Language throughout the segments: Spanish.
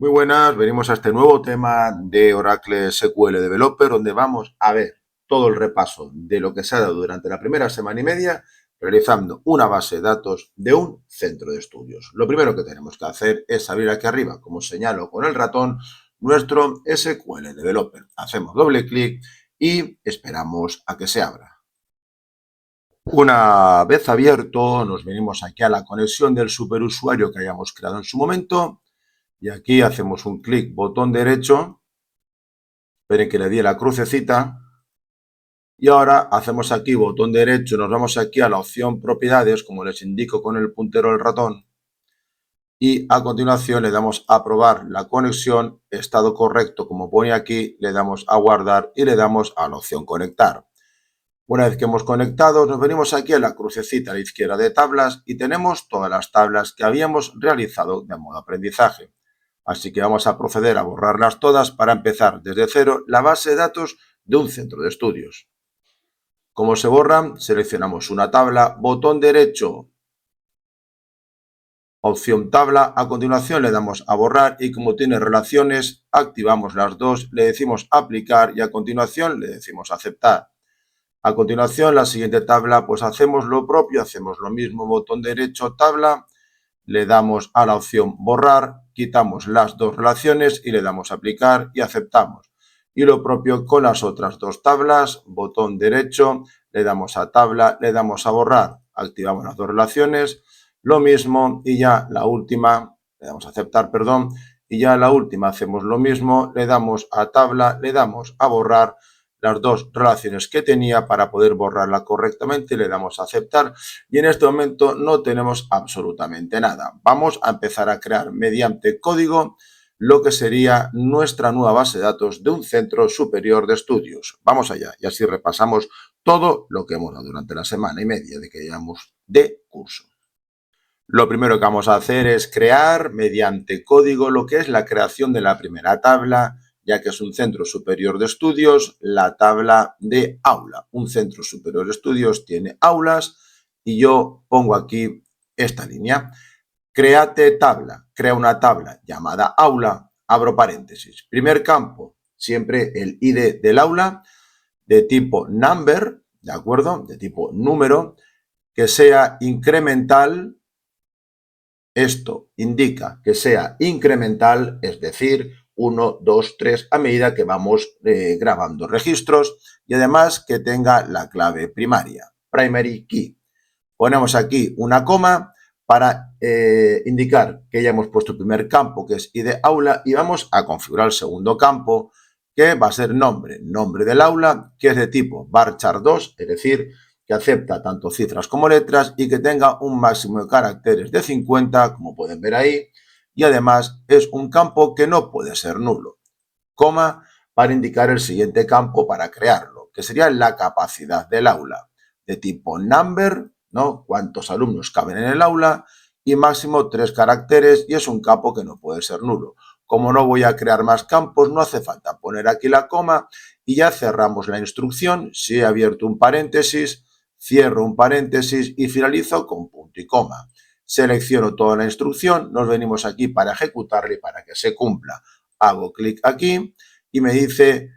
Muy buenas, venimos a este nuevo tema de Oracle SQL Developer, donde vamos a ver todo el repaso de lo que se ha dado durante la primera semana y media, realizando una base de datos de un centro de estudios. Lo primero que tenemos que hacer es abrir aquí arriba, como señalo con el ratón, nuestro SQL Developer. Hacemos doble clic y esperamos a que se abra. Una vez abierto, nos venimos aquí a la conexión del superusuario que hayamos creado en su momento. Y aquí hacemos un clic, botón derecho, esperen que le di la crucecita, y ahora hacemos aquí botón derecho, nos vamos aquí a la opción propiedades, como les indico con el puntero del ratón, y a continuación le damos a aprobar la conexión, estado correcto, como pone aquí, le damos a guardar y le damos a la opción conectar. Una vez que hemos conectado, nos venimos aquí a la crucecita a la izquierda de tablas y tenemos todas las tablas que habíamos realizado de modo aprendizaje. Así que vamos a proceder a borrarlas todas para empezar desde cero la base de datos de un centro de estudios. Como se borran, seleccionamos una tabla, botón derecho, opción tabla, a continuación le damos a borrar y como tiene relaciones, activamos las dos, le decimos aplicar y a continuación le decimos aceptar. A continuación, la siguiente tabla, pues hacemos lo propio, hacemos lo mismo, botón derecho, tabla, le damos a la opción borrar, quitamos las dos relaciones y le damos aplicar y aceptamos. Y lo propio con las otras dos tablas, botón derecho, le damos a tabla, le damos a borrar, activamos las dos relaciones, lo mismo y ya la última, le damos a aceptar, perdón, y ya la última hacemos lo mismo, le damos a tabla, le damos a borrar las dos relaciones que tenía para poder borrarla correctamente, le damos a aceptar y en este momento no tenemos absolutamente nada. Vamos a empezar a crear mediante código lo que sería nuestra nueva base de datos de un centro superior de estudios. Vamos allá y así repasamos todo lo que hemos dado durante la semana y media de que llevamos de curso. Lo primero que vamos a hacer es crear mediante código lo que es la creación de la primera tabla, ya que es un centro superior de estudios, la tabla de aula. Un centro superior de estudios tiene aulas y yo pongo aquí esta línea. Créate tabla, crea una tabla llamada aula, abro paréntesis. Primer campo, siempre el ID del aula, de tipo number, ¿de acuerdo? De tipo número, que sea incremental. Esto indica que sea incremental, es decir, 1, 2, 3, a medida que vamos grabando registros y además que tenga la clave primaria, primary key. Ponemos aquí una coma para indicar que ya hemos puesto el primer campo, que es ID aula, y vamos a configurar el segundo campo, que va a ser nombre del aula, que es de tipo varchar 2, es decir, que acepta tanto cifras como letras y que tenga un máximo de caracteres de 50, como pueden ver ahí, y además es un campo que no puede ser nulo. Coma para indicar el siguiente campo para crearlo, que sería la capacidad del aula, de tipo number, ¿no? Cuántos alumnos caben en el aula, y máximo 3 caracteres, y es un campo que no puede ser nulo. Como no voy a crear más campos, no hace falta poner aquí la coma y ya cerramos la instrucción. Si he abierto un paréntesis, cierro un paréntesis y finalizo con punto y coma. Selecciono toda la instrucción, nos venimos aquí para ejecutarla y para que se cumpla. Hago clic aquí y me dice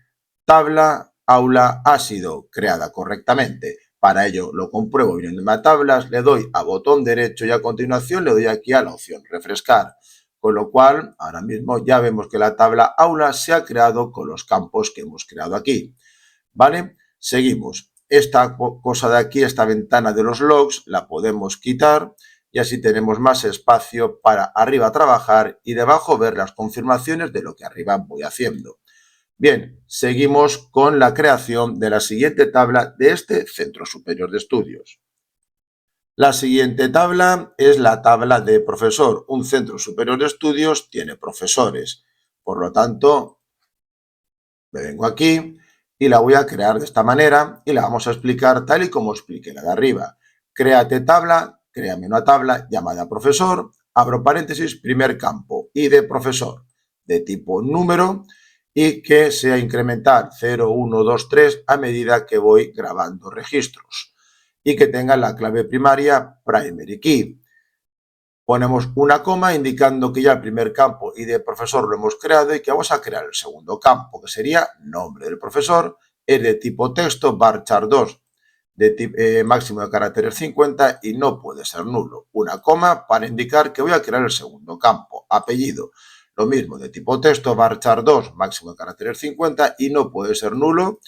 tabla aula ha sido creada correctamente. Para ello lo compruebo viniendo a tablas, le doy a botón derecho y a continuación le doy aquí a la opción refrescar. Con lo cual, ahora mismo ya vemos que la tabla aula se ha creado con los campos que hemos creado aquí. ¿Vale? Seguimos. Esta cosa de aquí, esta ventana de los logs, la podemos quitar y así tenemos más espacio para arriba trabajar y debajo ver las confirmaciones de lo que arriba voy haciendo. Bien, seguimos con la creación de la siguiente tabla de este centro superior de estudios. La siguiente tabla es la tabla de profesor. Un centro superior de estudios tiene profesores. Por lo tanto, me vengo aquí y la voy a crear de esta manera y la vamos a explicar tal y como expliqué la de arriba. Créate tabla, créame una tabla llamada profesor, abro paréntesis, primer campo, ID profesor, de tipo número y que sea incremental 0, 1, 2, 3 a medida que voy grabando registros y que tenga la clave primaria primary key. Ponemos una coma indicando que ya el primer campo id profesor lo hemos creado y que vamos a crear el segundo campo, que sería nombre del profesor, es de tipo texto, varchar 2 de tipo, máximo de caracteres 50 y no puede ser nulo. Una coma para indicar que voy a crear el segundo campo, apellido. Lo mismo, de tipo texto, varchar 2, máximo de caracteres 50 y no puede ser nulo,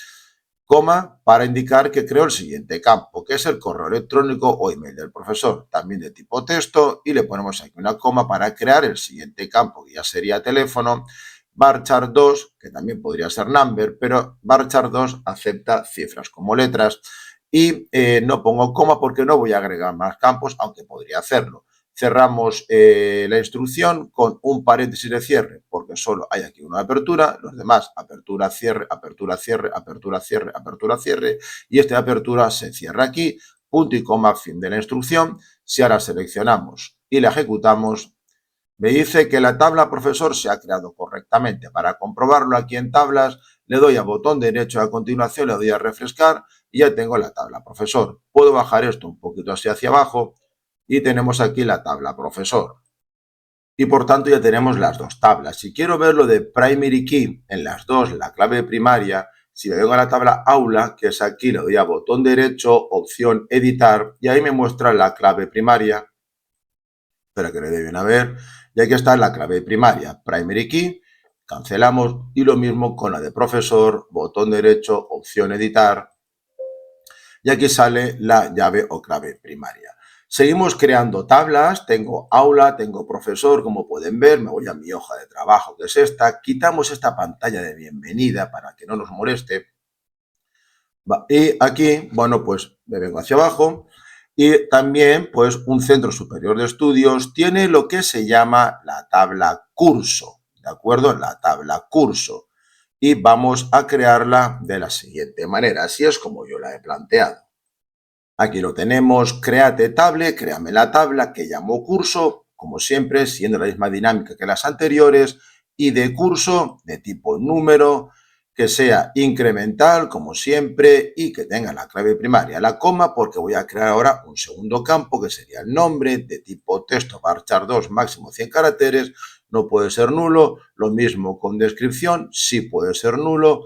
coma, para indicar que creo el siguiente campo, que es el correo electrónico o email del profesor, también de tipo texto, y le ponemos aquí una coma para crear el siguiente campo, que ya sería teléfono, varchar 2, que también podría ser number, pero varchar 2 acepta cifras como letras, y no pongo coma porque no voy a agregar más campos, aunque podría hacerlo. Cerramos la instrucción con un paréntesis de cierre, porque solo hay aquí una apertura, los demás apertura, cierre, apertura, cierre, apertura, cierre, apertura, cierre, y esta apertura se cierra aquí, punto y coma, fin de la instrucción. Si ahora seleccionamos y la ejecutamos, me dice que la tabla profesor se ha creado correctamente. Para comprobarlo aquí en tablas, le doy a botón derecho, a continuación le doy a refrescar y ya tengo la tabla profesor. Puedo bajar esto un poquito así hacia abajo y tenemos aquí la tabla profesor. Y por tanto ya tenemos las dos tablas. Si quiero ver lo de primary key en las dos, la clave primaria, si me vengo a la tabla aula, que es aquí, le doy a botón derecho, opción editar, y ahí me muestra la clave primaria. Espera que le dé bien a ver. Y aquí está la clave primaria, primary key, cancelamos y lo mismo con la de profesor, botón derecho, opción editar, y aquí sale la llave o clave primaria. Seguimos creando tablas, tengo aula, tengo profesor, como pueden ver, me voy a mi hoja de trabajo, que es esta, quitamos esta pantalla de bienvenida para que no nos moleste. Y aquí, bueno, pues me vengo hacia abajo y también, pues, un centro superior de estudios tiene lo que se llama la tabla curso, ¿de acuerdo? La tabla curso. Y vamos a crearla de la siguiente manera, así es como yo la he planteado. Aquí lo tenemos, créate table, créame la tabla que llamo curso, como siempre, siendo la misma dinámica que las anteriores, y de curso de tipo número, que sea incremental, como siempre, y que tenga la clave primaria, la coma, porque voy a crear ahora un segundo campo, que sería el nombre, de tipo texto, varchar 2, máximo 100 caracteres, no puede ser nulo, lo mismo con descripción, sí puede ser nulo,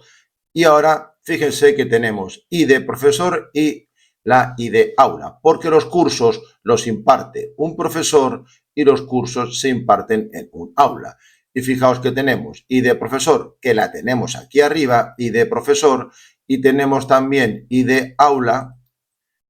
y ahora fíjense que tenemos ID profesor y la ID aula, porque los cursos los imparte un profesor y los cursos se imparten en un aula. Y fijaos que tenemos ID profesor, que la tenemos aquí arriba, ID profesor, y tenemos también ID aula,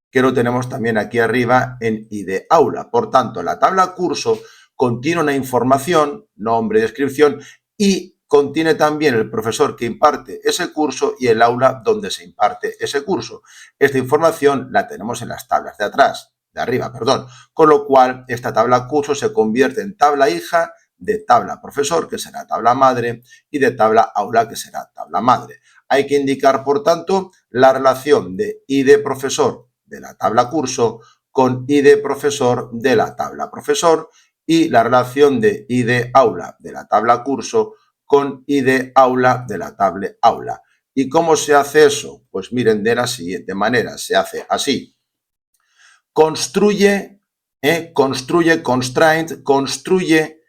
que lo tenemos también aquí arriba en ID aula. Por tanto, la tabla curso contiene una información, nombre, descripción, y contiene también el profesor que imparte ese curso y el aula donde se imparte ese curso. Esta información la tenemos en las tablas de atrás, de arriba, perdón. Con lo cual, esta tabla curso se convierte en tabla hija de tabla profesor, que será tabla madre, y de tabla aula, que será tabla madre. Hay que indicar, por tanto, la relación de ID profesor de la tabla curso con ID profesor de la tabla profesor y la relación de ID aula de la tabla curso con ID aula de la tabla aula. ¿Y cómo se hace eso? Pues miren, de la siguiente manera, se hace así. Construye, constraint, construye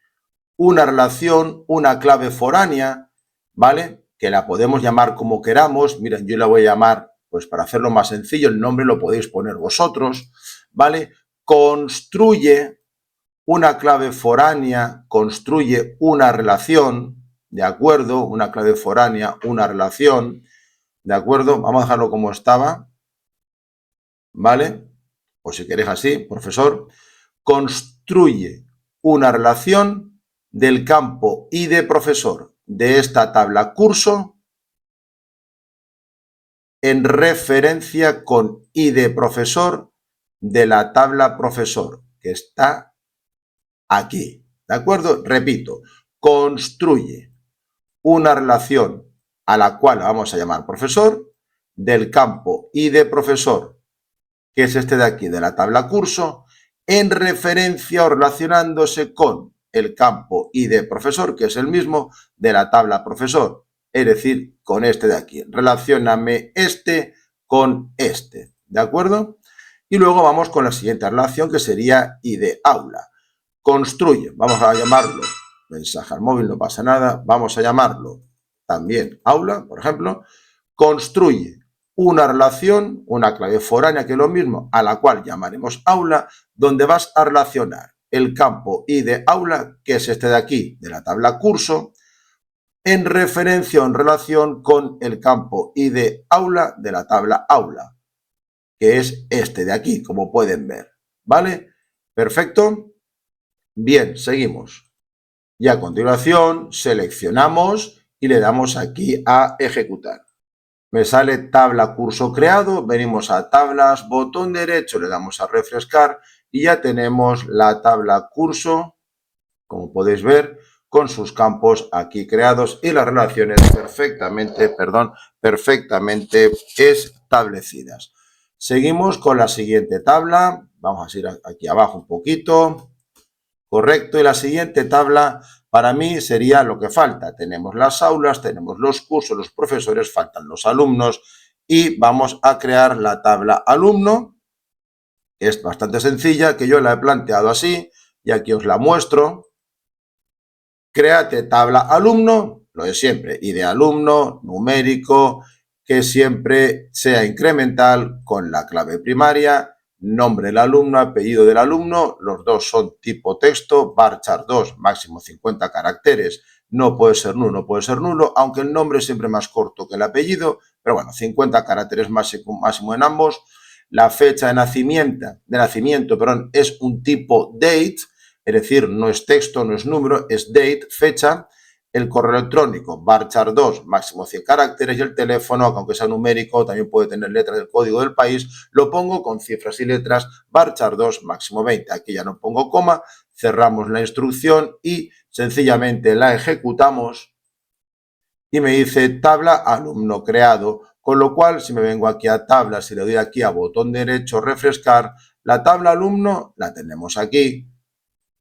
una relación, una clave foránea, ¿vale? Que la podemos llamar como queramos. Miren, yo la voy a llamar, pues para hacerlo más sencillo, el nombre lo podéis poner vosotros, ¿vale? Construye una clave foránea, construye una relación, ¿de acuerdo? Una clave foránea, una relación, ¿de acuerdo? Vamos a dejarlo como estaba, ¿vale? O si queréis así, profesor, construye una relación del campo ID profesor de esta tabla curso en referencia con ID profesor de la tabla profesor, que está aquí, ¿de acuerdo? Repito, construye una relación a la cual vamos a llamar profesor del campo ID profesor, que es este de aquí, de la tabla curso, en referencia o relacionándose con el campo ID profesor, que es el mismo de la tabla profesor, es decir, con este de aquí. Relacióname este con este, ¿de acuerdo? Y luego vamos con la siguiente relación, que sería ID aula. construye, vamos a llamarlo mensaje al móvil, no pasa nada, vamos a llamarlo también aula, por ejemplo, construye una relación, una clave foránea, que es lo mismo, a la cual llamaremos aula, donde vas a relacionar el campo id aula, que es este de aquí, de la tabla curso, en referencia o en relación con el campo id aula de la tabla aula, que es este de aquí, como pueden ver, ¿vale? Perfecto. Bien, seguimos. Y a continuación seleccionamos y le damos aquí a ejecutar. Me sale tabla curso creado, venimos a tablas, botón derecho, le damos a refrescar y ya tenemos la tabla curso, como podéis ver, con sus campos aquí creados y las relaciones perfectamente establecidas. Seguimos con la siguiente tabla, vamos a ir aquí abajo un poquito, correcto, y la siguiente tabla para mí sería lo que falta. Tenemos las aulas, tenemos los cursos, los profesores, faltan los alumnos y vamos a crear la tabla alumno. Es bastante sencilla, que yo la he planteado así y aquí os la muestro. Créate tabla alumno, lo de siempre, id alumno, numérico, que siempre sea incremental con la clave primaria, nombre del alumno, apellido del alumno, los dos son tipo texto, varchar 2, máximo 50 caracteres, no puede ser nulo, aunque el nombre es siempre más corto que el apellido, pero bueno, 50 caracteres máximo en ambos. La fecha de nacimiento, es un tipo date, es decir, no es texto, no es número, es date, fecha. El correo electrónico, varchar 2, máximo 100 caracteres, y el teléfono, aunque sea numérico, también puede tener letras del código del país, lo pongo con cifras y letras, varchar 2, máximo 20. Aquí ya no pongo coma, cerramos la instrucción y sencillamente la ejecutamos y me dice tabla alumno creado, con lo cual si me vengo aquí a tablas y le doy aquí a botón derecho refrescar, la tabla alumno la tenemos aquí,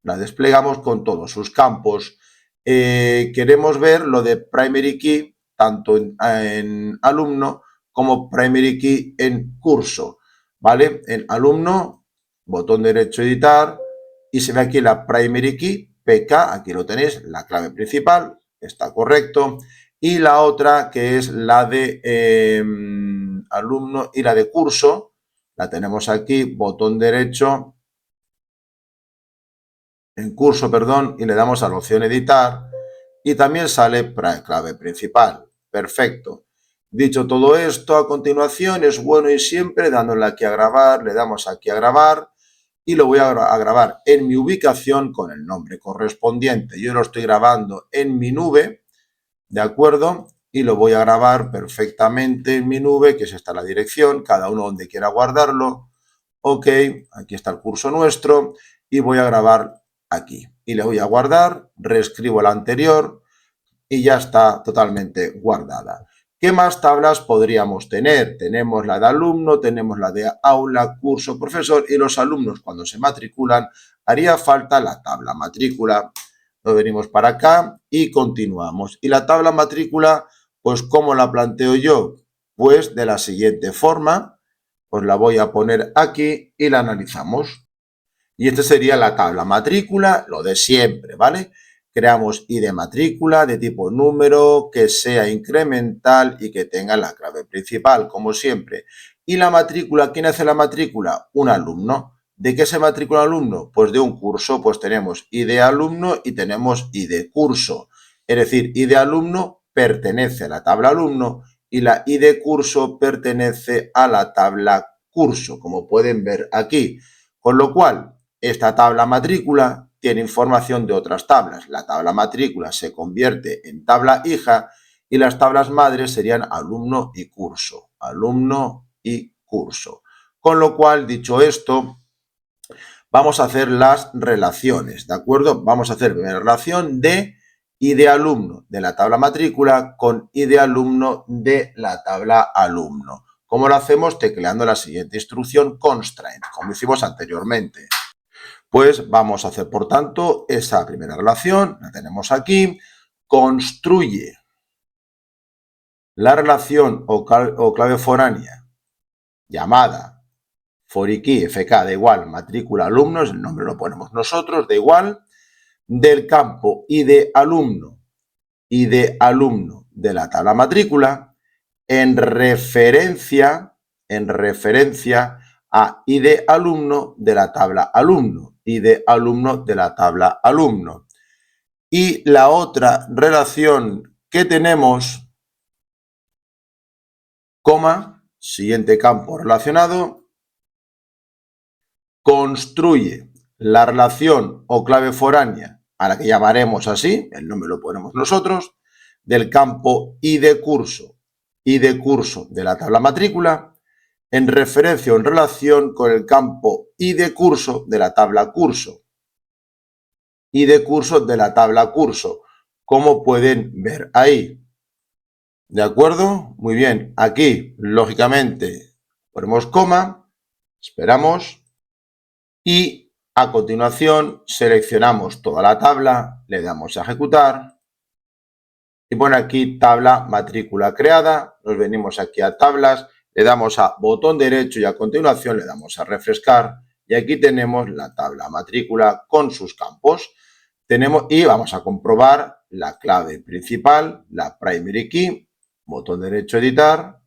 la desplegamos con todos sus campos. Queremos ver lo de primary key, tanto en alumno como primary key en curso, ¿vale? En alumno, botón derecho editar, y se ve aquí la primary key, PK, aquí lo tenéis, la clave principal, está correcto, y la otra que es la de alumno y la de curso, la tenemos aquí, botón derecho, en curso, y le damos a la opción editar y también sale clave principal. Perfecto. Dicho todo esto, a continuación es bueno y siempre dándole aquí a grabar, le damos aquí a grabar y lo voy a grabar en mi ubicación con el nombre correspondiente. Yo lo estoy grabando en mi nube, ¿de acuerdo? Y lo voy a grabar perfectamente en mi nube, que es esta la dirección, cada uno donde quiera guardarlo. Ok, aquí está el curso nuestro y voy a grabar aquí. Y le voy a guardar, reescribo la anterior y ya está totalmente guardada. ¿Qué más tablas podríamos tener? Tenemos la de alumno, tenemos la de aula, curso, profesor y los alumnos cuando se matriculan haría falta la tabla matrícula. Nos venimos para acá y continuamos. Y la tabla matrícula, pues ¿cómo la planteo yo? Pues de la siguiente forma, pues la voy a poner aquí y la analizamos. Y esta sería la tabla matrícula, lo de siempre, ¿vale? Creamos ID matrícula de tipo número, que sea incremental y que tenga la clave principal, como siempre. Y la matrícula, ¿quién hace la matrícula? Un alumno. ¿De qué se matricula un alumno? Pues de un curso, pues tenemos ID alumno y tenemos ID curso. Es decir, ID alumno pertenece a la tabla alumno y la ID curso pertenece a la tabla curso, como pueden ver aquí. Con lo cual, esta tabla matrícula tiene información de otras tablas. La tabla matrícula se convierte en tabla hija y las tablas madres serían alumno y curso. Alumno y curso. Con lo cual, dicho esto, vamos a hacer las relaciones, ¿de acuerdo? Vamos a hacer la relación de ID alumno de la tabla matrícula con ID alumno de la tabla alumno. ¿Cómo lo hacemos? Tecleando la siguiente instrucción, constraint, como hicimos anteriormente. Pues vamos a hacer, por tanto, esa primera relación, la tenemos aquí, construye la relación o clave foránea llamada for i key fk da igual matrícula alumnos, el nombre lo ponemos nosotros, da igual, del campo id alumno de la tabla matrícula en referencia a id alumno de la tabla alumno, id alumno de la tabla alumno. Y la otra relación que tenemos, coma, siguiente campo relacionado, construye la relación o clave foránea, a la que llamaremos así, el nombre lo ponemos nosotros, del campo id curso de la tabla matrícula, en referencia o en relación con el campo id curso de la tabla curso. id curso de la tabla curso, como pueden ver ahí. ¿De acuerdo? Muy bien. Aquí, lógicamente, ponemos coma, esperamos y a continuación seleccionamos toda la tabla, le damos a ejecutar y pone aquí tabla matrícula creada. Nos venimos aquí a tablas, le damos a botón derecho y a continuación le damos a refrescar y aquí tenemos la tabla matrícula con sus campos. Y vamos a comprobar la clave principal, la primary key, botón derecho editar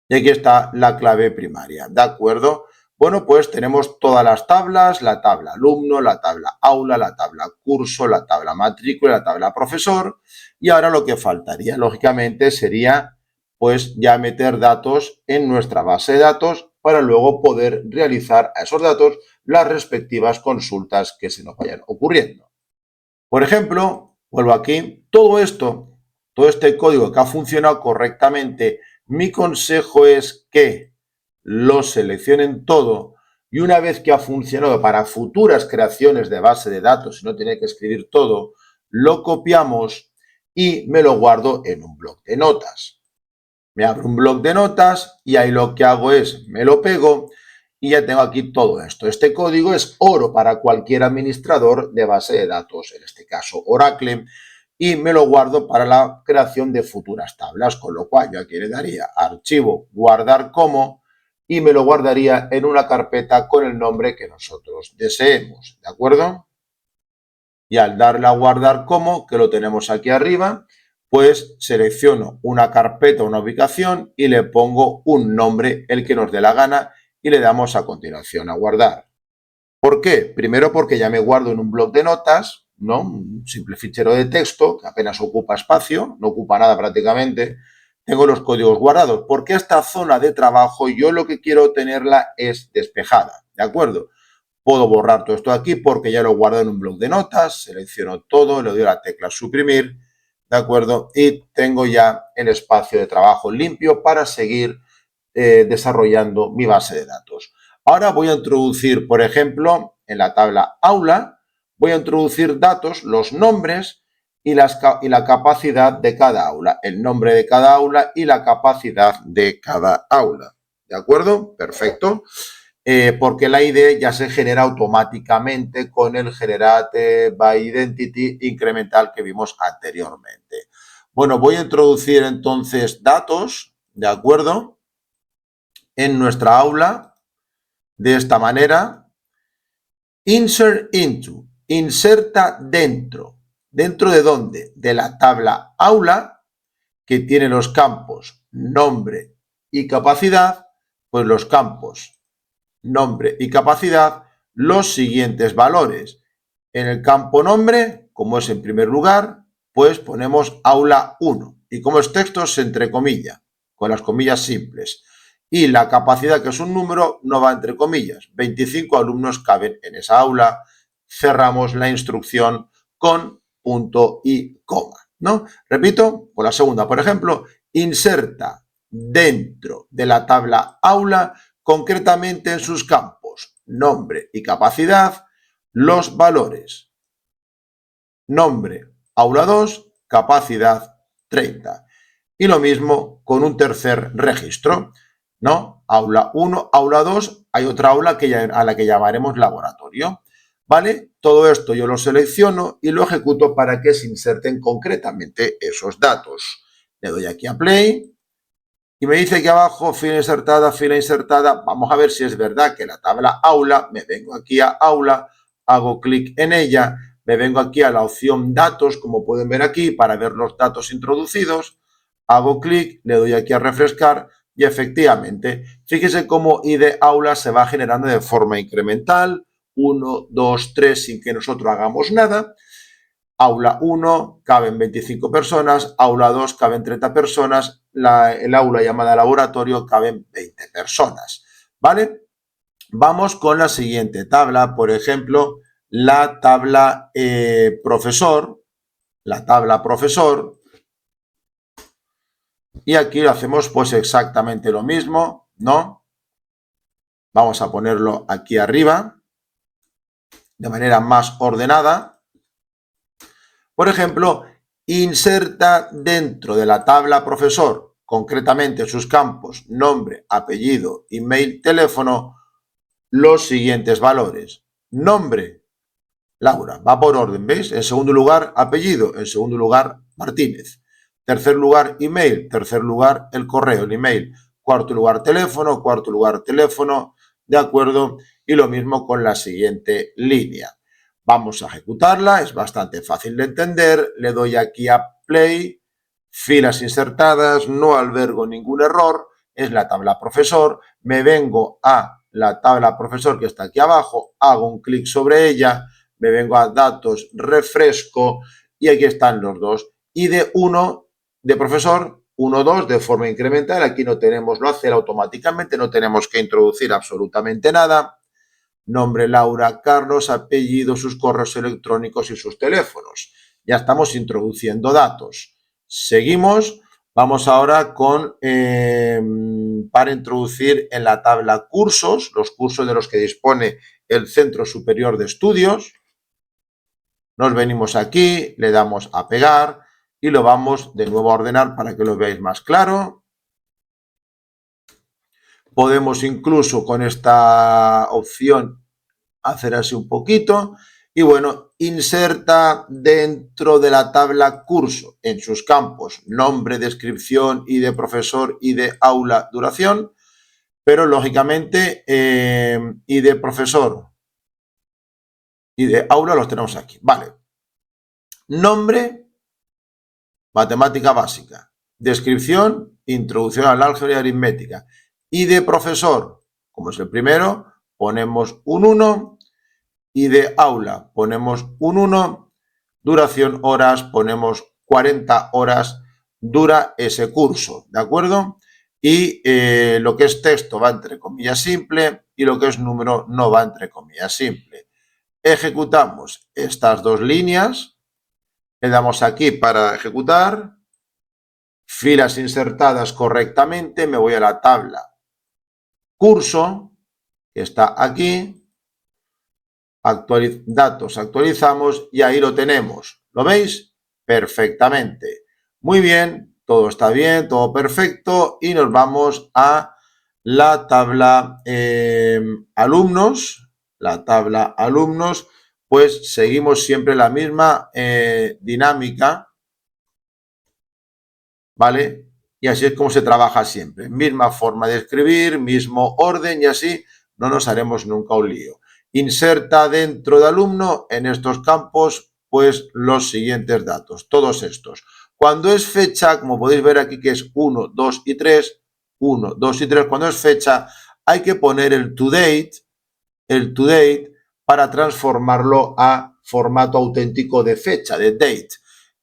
y aquí está la clave primaria, ¿de acuerdo? Bueno, pues tenemos todas las tablas, la tabla alumno, la tabla aula, la tabla curso, la tabla matrícula, la tabla profesor y ahora lo que faltaría, lógicamente, sería pues ya meter datos en nuestra base de datos para luego poder realizar a esos datos las respectivas consultas que se nos vayan ocurriendo. Por ejemplo, vuelvo aquí, todo este código que ha funcionado correctamente, mi consejo es que lo seleccionen todo y una vez que ha funcionado para futuras creaciones de base de datos y no tiene que escribir todo, lo copiamos y me lo guardo en un bloc de notas. Me abro un bloc de notas y ahí lo que hago es, me lo pego y ya tengo aquí todo esto. Este código es oro para cualquier administrador de base de datos, en este caso Oracle, y me lo guardo para la creación de futuras tablas, con lo cual yo aquí le daría archivo, guardar como, y me lo guardaría en una carpeta con el nombre que nosotros deseemos, ¿de acuerdo? Y al darle a guardar como, que lo tenemos aquí arriba, pues selecciono una carpeta, una ubicación y le pongo un nombre, el que nos dé la gana, y le damos a continuación a guardar. ¿Por qué? Primero porque ya me guardo en un bloc de notas, ¿no? Un simple fichero de texto que apenas ocupa espacio, no ocupa nada prácticamente. Tengo los códigos guardados, porque esta zona de trabajo yo lo que quiero tenerla es despejada, ¿de acuerdo? Puedo borrar todo esto de aquí porque ya lo guardo en un bloc de notas, selecciono todo, le doy a la tecla suprimir, ¿de acuerdo? Y tengo ya el espacio de trabajo limpio para seguir desarrollando mi base de datos. Ahora voy a introducir, por ejemplo, en la tabla aula, voy a introducir datos, los nombres y la capacidad de cada aula, el nombre de cada aula y la capacidad de cada aula. ¿De acuerdo? Perfecto. Porque la ID ya se genera automáticamente con el Generate by Identity incremental que vimos anteriormente. Bueno, voy a introducir entonces datos, ¿de acuerdo? En nuestra aula, de esta manera. Insert into, inserta dentro. ¿Dentro de dónde? De la tabla aula, que tiene los campos nombre y capacidad, pues los campos nombre y capacidad, los siguientes valores. En el campo nombre, como es en primer lugar, pues ponemos aula 1 y como es texto se entrecomilla, con las comillas simples. Y la capacidad, que es un número, no va entre comillas. 25 alumnos caben en esa aula. Cerramos la instrucción con punto y coma, ¿no? Repito, con la segunda, por ejemplo, inserta dentro de la tabla aula, concretamente en sus campos nombre y capacidad, los valores. Nombre, aula 2, capacidad 30. Y lo mismo con un tercer registro, ¿no? Aula 1, aula 2, hay otra aula a la que llamaremos laboratorio, ¿vale? Todo esto yo lo selecciono y lo ejecuto para que se inserten concretamente esos datos. Le doy aquí a play Y me dice aquí abajo, fila insertada. Vamos a ver si es verdad que la tabla aula, me vengo aquí a aula, hago clic en ella, me vengo aquí a la opción datos, como pueden ver aquí, para ver los datos introducidos, hago clic, le doy aquí a refrescar y efectivamente, fíjese cómo ID aula se va generando de forma incremental, 1, 2, 3, sin que nosotros hagamos nada. Aula 1 caben 25 personas, aula 2 caben 30 personas, el aula llamada laboratorio caben 20 personas, ¿vale? Vamos con la siguiente tabla, por ejemplo, la tabla profesor, y aquí lo hacemos pues exactamente lo mismo, ¿no? Vamos a ponerlo aquí arriba, de manera más ordenada. Por ejemplo, inserta dentro de la tabla profesor, concretamente sus campos nombre, apellido, email, teléfono, los siguientes valores. Nombre, Laura, va por orden, ¿veis? En segundo lugar, apellido, en segundo lugar, Martínez. Tercer lugar, email, tercer lugar, el correo, el email. Cuarto lugar, teléfono, ¿de acuerdo? Y lo mismo con la siguiente línea. Vamos a ejecutarla, es bastante fácil de entender. Le doy aquí a play, filas insertadas, no albergo ningún error, es la tabla profesor. Me vengo a la tabla profesor que está aquí abajo, hago un clic sobre ella, me vengo a datos, refresco y aquí están los dos. Y de 1 de profesor, 1, 2 de forma incremental, aquí no tenemos, lo hace automáticamente, no tenemos que introducir absolutamente nada. Nombre Laura, Carlos, apellido, sus correos electrónicos y sus teléfonos. Ya estamos introduciendo datos. Seguimos. Vamos ahora con para introducir en la tabla cursos, los cursos de los que dispone el Centro Superior de Estudios. Nos venimos aquí, le damos a pegar y lo vamos de nuevo a ordenar para que lo veáis más claro. Podemos incluso con esta opción hacer así un poquito y bueno, inserta dentro de la tabla curso en sus campos nombre, descripción y de profesor y de aula, duración, pero lógicamente y de profesor y de aula los tenemos aquí, vale. Nombre, matemática básica. Descripción, introducción al álgebra y aritmética. Y de profesor, como es el primero, ponemos un 1. Y de aula ponemos un 1. Duración horas, ponemos 40 horas dura ese curso, ¿de acuerdo? Y lo que es texto va entre comillas simple y lo que es número no va entre comillas simple. Ejecutamos estas dos líneas, le damos aquí para ejecutar, filas insertadas correctamente, me voy a la tabla curso, que está aquí, datos, actualizamos y ahí lo tenemos. ¿Lo veis? Perfectamente. Muy bien, todo está bien, todo perfecto y nos vamos a la tabla alumnos. La tabla alumnos, pues seguimos siempre la misma dinámica, ¿vale? Y así es como se trabaja siempre. Misma forma de escribir, mismo orden y así no nos haremos nunca un lío. Inserta dentro de alumno en estos campos pues los siguientes datos, todos estos. Cuando es fecha, como podéis ver aquí que es 1, 2 y 3, 1, 2 y 3, cuando es fecha hay que poner el to date para transformarlo a formato auténtico de fecha, de date.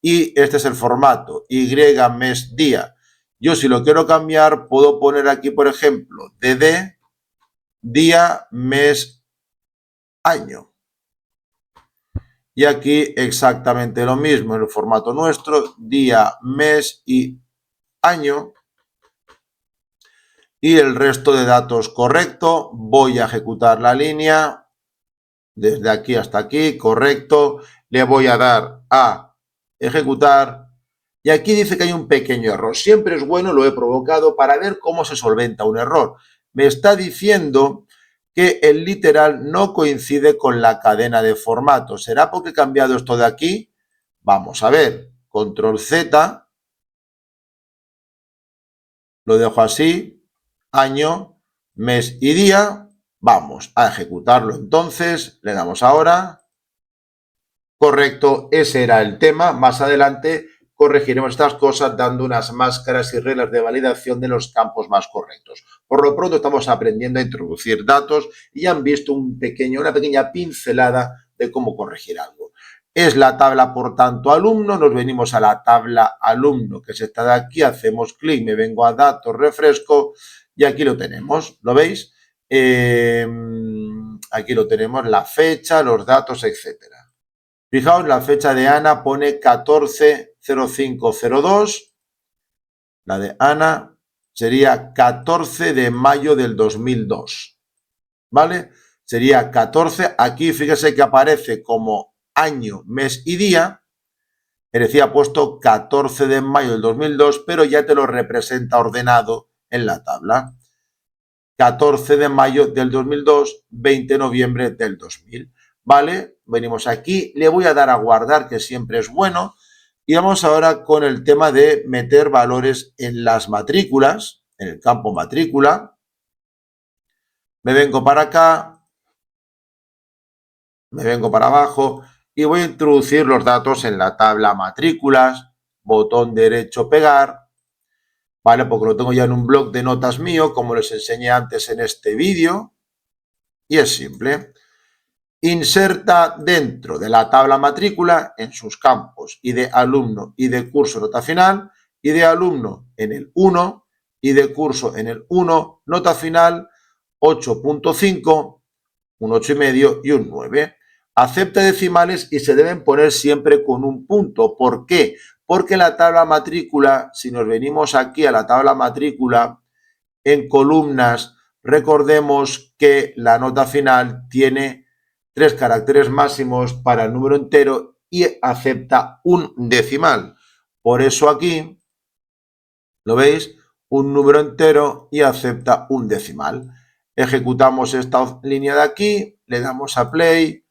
Y este es el formato, Y, mes, día. Yo si lo quiero cambiar puedo poner aquí, por ejemplo, dd, día, mes, año. Y aquí exactamente lo mismo, en el formato nuestro, día, mes y año. Y el resto de datos correcto. Voy a ejecutar la línea desde aquí hasta aquí, correcto. Le voy a dar a ejecutar. Y aquí dice que hay un pequeño error. Siempre es bueno, lo he provocado para ver cómo se solventa un error. Me está diciendo que el literal no coincide con la cadena de formato. ¿Será porque he cambiado esto de aquí? Vamos a ver. Control Z. Lo dejo así, año, mes y día. Vamos a ejecutarlo entonces, le damos ahora. Correcto, ese era el tema. Más adelante corregiremos estas cosas dando unas máscaras y reglas de validación de los campos más correctos. Por lo pronto estamos aprendiendo a introducir datos y han visto una pequeña pincelada de cómo corregir algo. Es la tabla, por tanto, alumno. Nos venimos a la tabla alumno, que es esta de aquí. Hacemos clic, me vengo a datos, refresco y aquí lo tenemos. ¿Lo veis? Aquí lo tenemos, la fecha, los datos, etcétera. Fijaos, la fecha de Ana pone 14/05/02. La de Ana sería 14 de mayo del 2002. ¿Vale? Sería 14. Aquí fíjese que aparece como año, mes y día. Es decir, ha puesto 14 de mayo del 2002, pero ya te lo representa ordenado en la tabla. 14 de mayo del 2002, 20 de noviembre del 2000. ¿Vale? Venimos aquí, le voy a dar a guardar, que siempre es bueno, y vamos ahora con el tema de meter valores en las matrículas, en el campo matrícula. Me vengo para acá, me vengo para abajo y voy a introducir los datos en la tabla matrículas, botón derecho pegar, ¿vale? Porque lo tengo ya en un bloc de notas mío, como les enseñé antes en este vídeo, y es simple. Inserta dentro de la tabla matrícula en sus campos y de alumno y de curso nota final, y de alumno en el 1 y de curso en el 1, nota final 8.5, un 8,5 y un 9. Acepta decimales y se deben poner siempre con un punto. ¿Por qué? Porque la tabla matrícula, si nos venimos aquí a la tabla matrícula en columnas, recordemos que la nota final tiene 3 caracteres máximos para el número entero y acepta un decimal. Por eso aquí, ¿lo veis? Un número entero y acepta un decimal. Ejecutamos esta línea de aquí, le damos a play.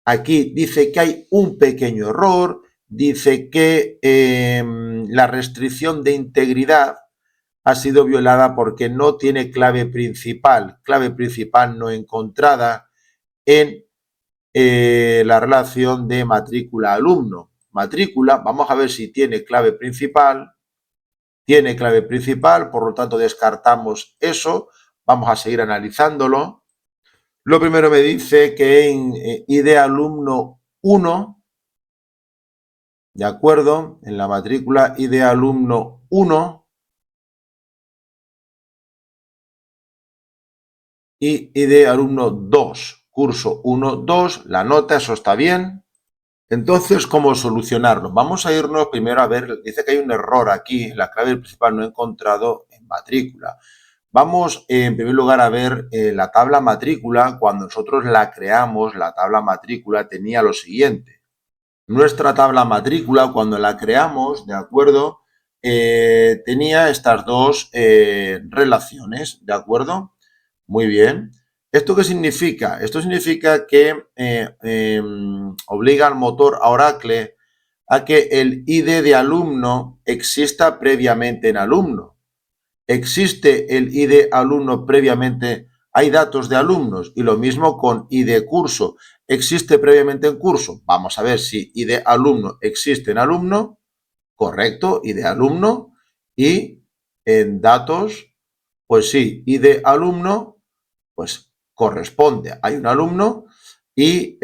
Aquí dice que hay un pequeño error, dice que la restricción de integridad ha sido violada porque no tiene clave principal no encontrada en la relación de matrícula-alumno. Matrícula, vamos a ver si tiene clave principal, por lo tanto descartamos eso, vamos a seguir analizándolo. Lo primero me dice que en ID alumno 1, ¿de acuerdo? En la matrícula ID alumno 1, y de alumno 2, curso 1, 2, la nota, eso está bien. Entonces, ¿cómo solucionarlo? Vamos a irnos primero a ver, dice que hay un error aquí, la clave principal no he encontrado en matrícula. Vamos en primer lugar a ver la tabla matrícula. Cuando nosotros la creamos, la tabla matrícula tenía lo siguiente. Nuestra tabla matrícula, cuando la creamos, ¿de acuerdo? Tenía estas dos relaciones, ¿de acuerdo? Muy bien. ¿Esto qué significa? Esto significa que obliga al motor, a Oracle, a que el ID de alumno exista previamente en alumno. Existe el ID alumno previamente, hay datos de alumnos, y lo mismo con ID curso. ¿Existe previamente en curso? Vamos a ver si ID alumno existe en alumno. Correcto, ID alumno. Y en datos, pues sí, ID alumno, pues corresponde. Hay un alumno y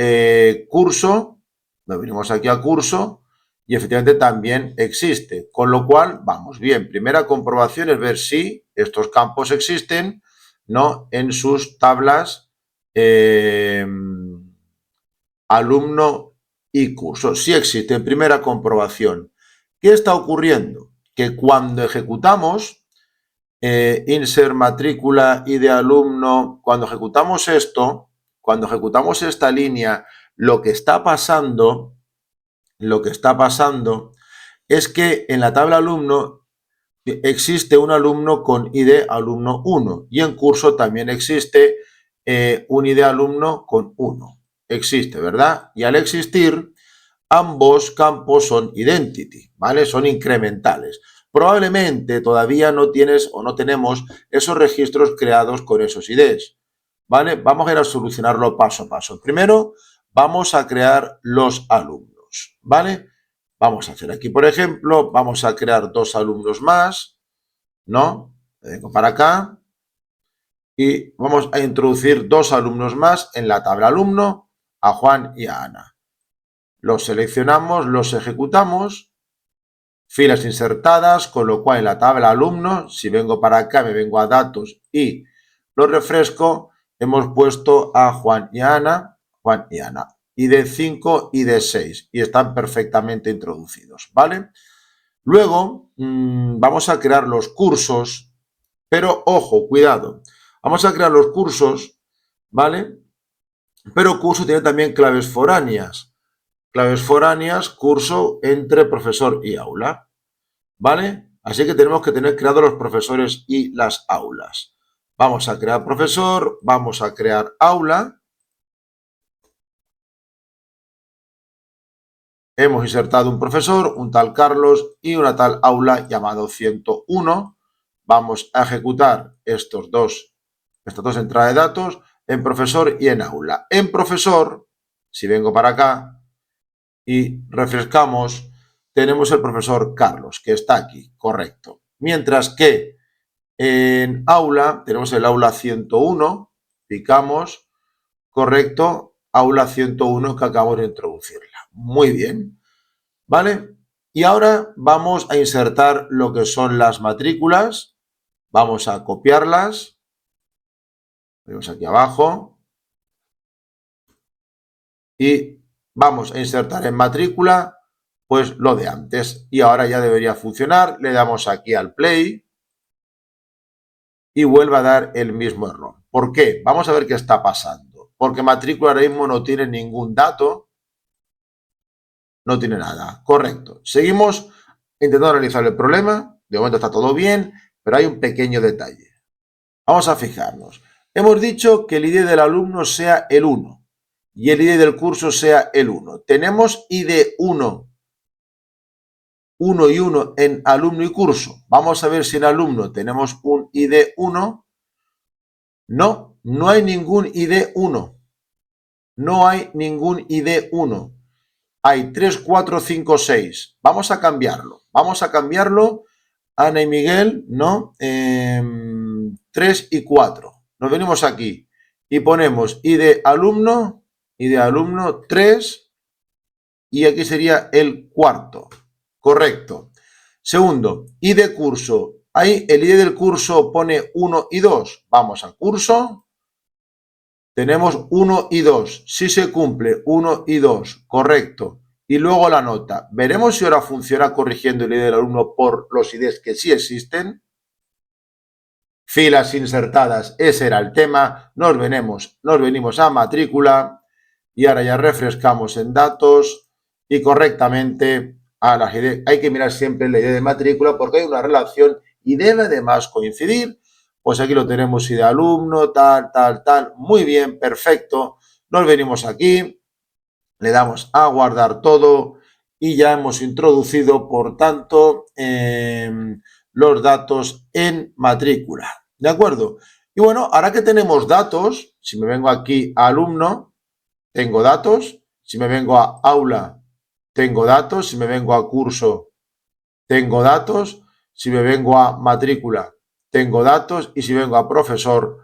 curso, nos venimos aquí a curso y efectivamente también existe. Con lo cual, vamos bien. Primera comprobación es ver si estos campos existen, ¿no? En sus tablas alumno y curso. Sí existe. Primera comprobación. ¿Qué está ocurriendo? Que cuando ejecutamos insert matrícula y de alumno, cuando ejecutamos esto, cuando ejecutamos esta línea, lo que está pasando es que en la tabla alumno existe un alumno con ID alumno 1 y en curso también existe un ID alumno con 1. Existe, ¿verdad? Y al existir, ambos campos son identity, ¿vale? Son incrementales. probablemente todavía no tienes o no tenemos esos registros creados con esos IDs, ¿vale? Vamos a ir a solucionarlo paso a paso. Primero, vamos a crear los alumnos, ¿vale? Vamos a hacer aquí, por ejemplo, vamos a crear 2 alumnos más, ¿no? Vengo para acá y vamos a introducir 2 alumnos más en la tabla alumno, a Juan y a Ana. Los seleccionamos, los ejecutamos, filas insertadas, con lo cual en la tabla alumno, si vengo para acá, me vengo a datos y lo refresco, hemos puesto a Juan y Ana, y de 5 y de 6, y están perfectamente introducidos, ¿vale? Luego vamos a crear los cursos, pero ojo, cuidado, vamos a crear los cursos, ¿vale? Pero curso tiene también claves foráneas. Claves foráneas, curso entre profesor y aula, ¿vale? Así que tenemos que tener creados los profesores y las aulas. Vamos a crear profesor, vamos a crear aula. Hemos insertado un profesor, un tal Carlos y una tal aula llamado 101. Vamos a ejecutar estas dos entradas de datos en profesor y en aula. En profesor, si vengo para acá y refrescamos, tenemos el profesor Carlos, que está aquí, correcto. Mientras que en aula tenemos el aula 101, picamos, correcto, aula 101 que acabamos de introducirla. Muy bien, ¿vale? Y ahora vamos a insertar lo que son las matrículas. Vamos a copiarlas. Vemos aquí abajo. Y vamos a insertar en matrícula, pues lo de antes. Y ahora ya debería funcionar. Le damos aquí al play. Y vuelve a dar el mismo error. ¿Por qué? Vamos a ver qué está pasando. Porque matrícula ahora mismo no tiene ningún dato. No tiene nada. Correcto. Seguimos intentando analizar el problema. De momento está todo bien, pero hay un pequeño detalle. Vamos a fijarnos. Hemos dicho que el ID del alumno sea el 1 y el ID del curso sea el 1. Tenemos ID 1, 1 y 1 en alumno y curso. Vamos a ver si en alumno tenemos un ID 1. No, no hay ningún ID 1. No hay ningún ID 1. Hay 3, 4, 5, 6. Vamos a cambiarlo. Vamos a cambiarlo, Ana y Miguel, ¿no? 3 y 4. Nos venimos aquí y ponemos ID alumno 3 y aquí sería el cuarto. Correcto. Segundo, ID curso. Ahí el ID del curso pone 1 y 2. Vamos a curso. Tenemos 1 y 2. Si se cumple 1 y 2, correcto. Y luego la nota. Veremos si ahora funciona corrigiendo el ID del alumno por los IDs que sí existen. Filas insertadas, ese era el tema. Nos venimos a matrícula y ahora ya refrescamos en datos y correctamente a las ID. Hay que mirar siempre la ID de matrícula porque hay una relación y debe además coincidir. Pues aquí lo tenemos, ID alumno, tal. Muy bien, perfecto. Nos venimos aquí, le damos a guardar todo y ya hemos introducido, por tanto, los datos en matrícula. ¿De acuerdo? Y bueno, ahora que tenemos datos, si me vengo aquí a alumno, tengo datos. Si me vengo a aula, tengo datos. Si me vengo a curso, tengo datos. Si me vengo a matrícula, tengo datos. Y si vengo a profesor,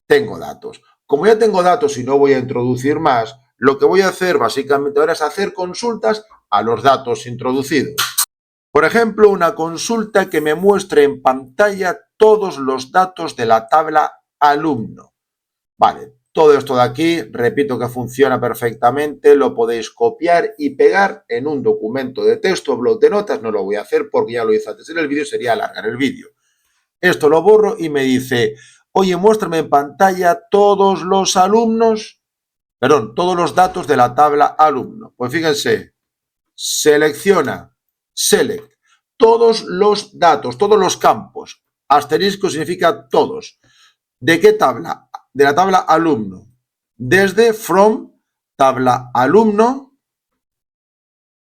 tengo datos. Como ya tengo datos y no voy a introducir más, lo que voy a hacer básicamente ahora es hacer consultas a los datos introducidos. Por ejemplo, una consulta que me muestre en pantalla todos los datos de la tabla alumno. Vale, todo esto de aquí, repito que funciona perfectamente, lo podéis copiar y pegar en un documento de texto, bloc de notas. No lo voy a hacer porque ya lo hice antes en el vídeo, sería alargar el vídeo. Esto lo borro y me dice, oye, muéstrame en pantalla todos los alumnos, todos los datos de la tabla alumno. Pues fíjense, selecciona, select, todos los datos, todos los campos. Asterisco significa todos. ¿De qué tabla? De la tabla alumno. Desde from, tabla alumno,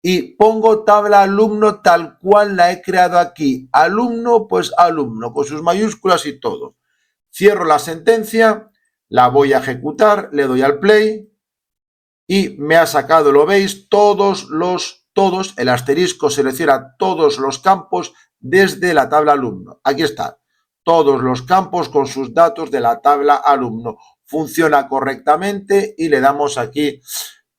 y pongo tabla alumno tal cual la he creado aquí. Alumno, con sus mayúsculas y todo. Cierro la sentencia, la voy a ejecutar, le doy al play y me ha sacado, lo veis, el asterisco selecciona todos los campos desde la tabla alumno. Aquí está, todos los campos con sus datos de la tabla alumno. Funciona correctamente y le damos aquí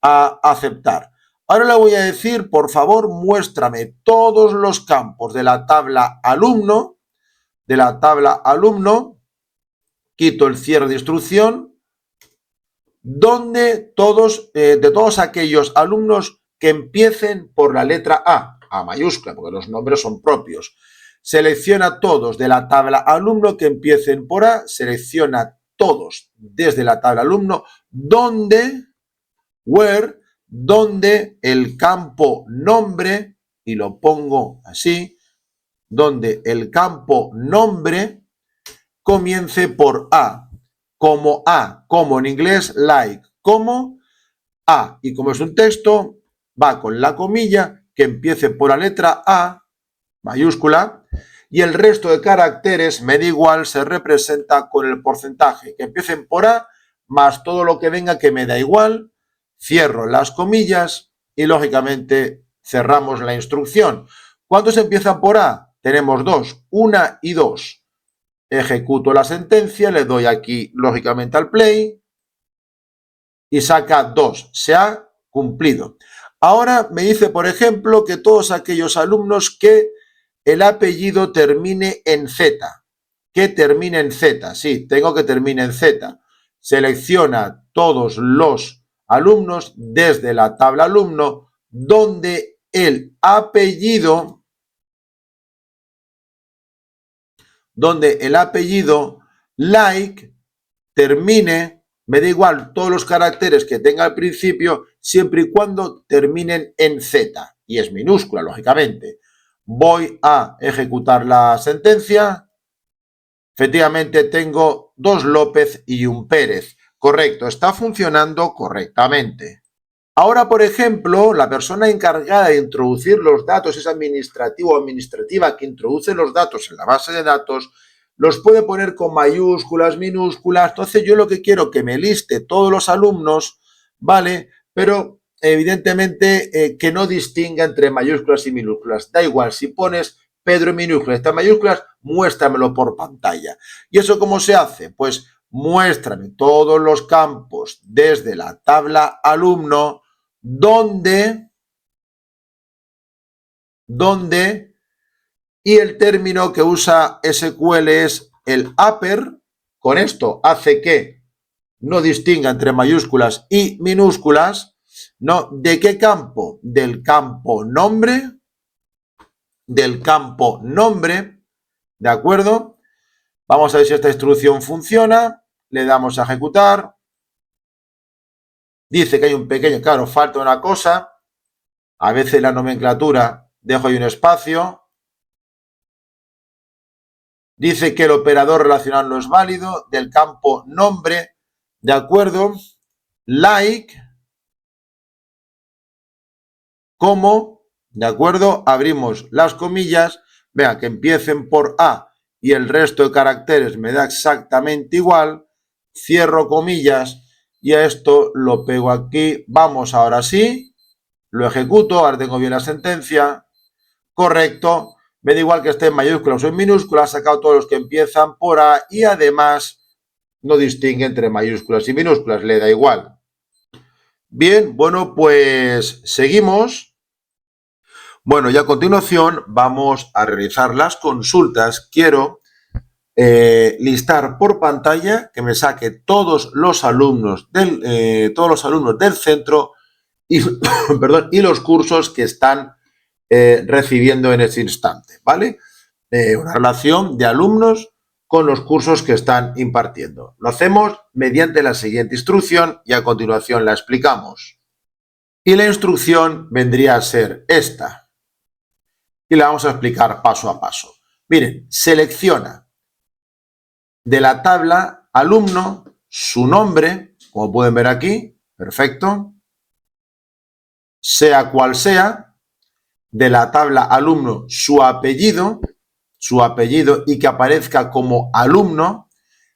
a aceptar. Ahora le voy a decir, por favor, muéstrame todos los campos de la tabla alumno, quito el cierre de instrucción, donde de todos aquellos alumnos que empiecen por la letra A mayúscula, porque los nombres son propios. Selecciona todos de la tabla alumno que empiecen por A, selecciona todos desde la tabla alumno, donde el campo nombre, y lo pongo así, donde el campo nombre comience por A, como en inglés like, como A, y como es un texto, va con la comilla que empiece por la letra A, mayúscula, y el resto de caracteres, me da igual, se representa con el porcentaje, que empiecen por A, más todo lo que venga que me da igual, cierro las comillas y lógicamente cerramos la instrucción. ¿Cuántos empiezan por A? Tenemos dos, 1 y 2. Ejecuto la sentencia, le doy aquí lógicamente al play y saca 2. Se ha cumplido. Ahora me dice, por ejemplo, que todos aquellos alumnos que el apellido termine en Z. Que termine en Z. Sí, tengo que termine en Z. Selecciona todos los alumnos desde la tabla alumno donde el apellido like termine, me da igual todos los caracteres que tenga al principio, siempre y cuando terminen en Z, y es minúscula, lógicamente. Voy a ejecutar la sentencia. Efectivamente tengo 2 López y un Pérez. Correcto, está funcionando correctamente. Ahora, por ejemplo, la persona encargada de introducir los datos, es administrativo o administrativa que introduce los datos en la base de datos, los puede poner con mayúsculas, minúsculas. Entonces yo lo que quiero que me liste todos los alumnos, ¿vale? Pero evidentemente que no distinga entre mayúsculas y minúsculas. Da igual, si pones Pedro en minúsculas, estas mayúsculas, muéstramelo por pantalla. ¿Y eso cómo se hace? Pues muéstrame todos los campos desde la tabla alumno donde y el término que usa SQL es el upper. Con esto hace que no distinga entre mayúsculas y minúsculas. ¿No? ¿De qué campo? Del campo nombre. ¿De acuerdo? Vamos a ver si esta instrucción funciona. Le damos a ejecutar. Dice que hay un pequeño, claro, falta una cosa. A veces la nomenclatura, dejo ahí un espacio. Dice que el operador relacional no es válido, del campo nombre, ¿de acuerdo? Like, como, ¿de acuerdo? Abrimos las comillas, vean que empiecen por A y el resto de caracteres me da exactamente igual, cierro comillas y a esto lo pego aquí. Vamos ahora sí, lo ejecuto, ahora tengo bien la sentencia, correcto. Me da igual que esté en mayúsculas o en minúsculas, ha sacado todos los que empiezan por A y además no distingue entre mayúsculas y minúsculas, le da igual. Bien, bueno, pues seguimos. Bueno, y a continuación vamos a realizar las consultas. Quiero listar por pantalla que me saque todos los alumnos del centro y, perdón, y los cursos que están recibiendo en ese instante, ¿vale? Una relación de alumnos con los cursos que están impartiendo. Lo hacemos mediante la siguiente instrucción y a continuación la explicamos. Y la instrucción vendría a ser esta. Y la vamos a explicar paso a paso. Miren, selecciona de la tabla alumno su nombre, como pueden ver aquí, perfecto, sea cual sea, de la tabla alumno su apellido y que aparezca como alumno,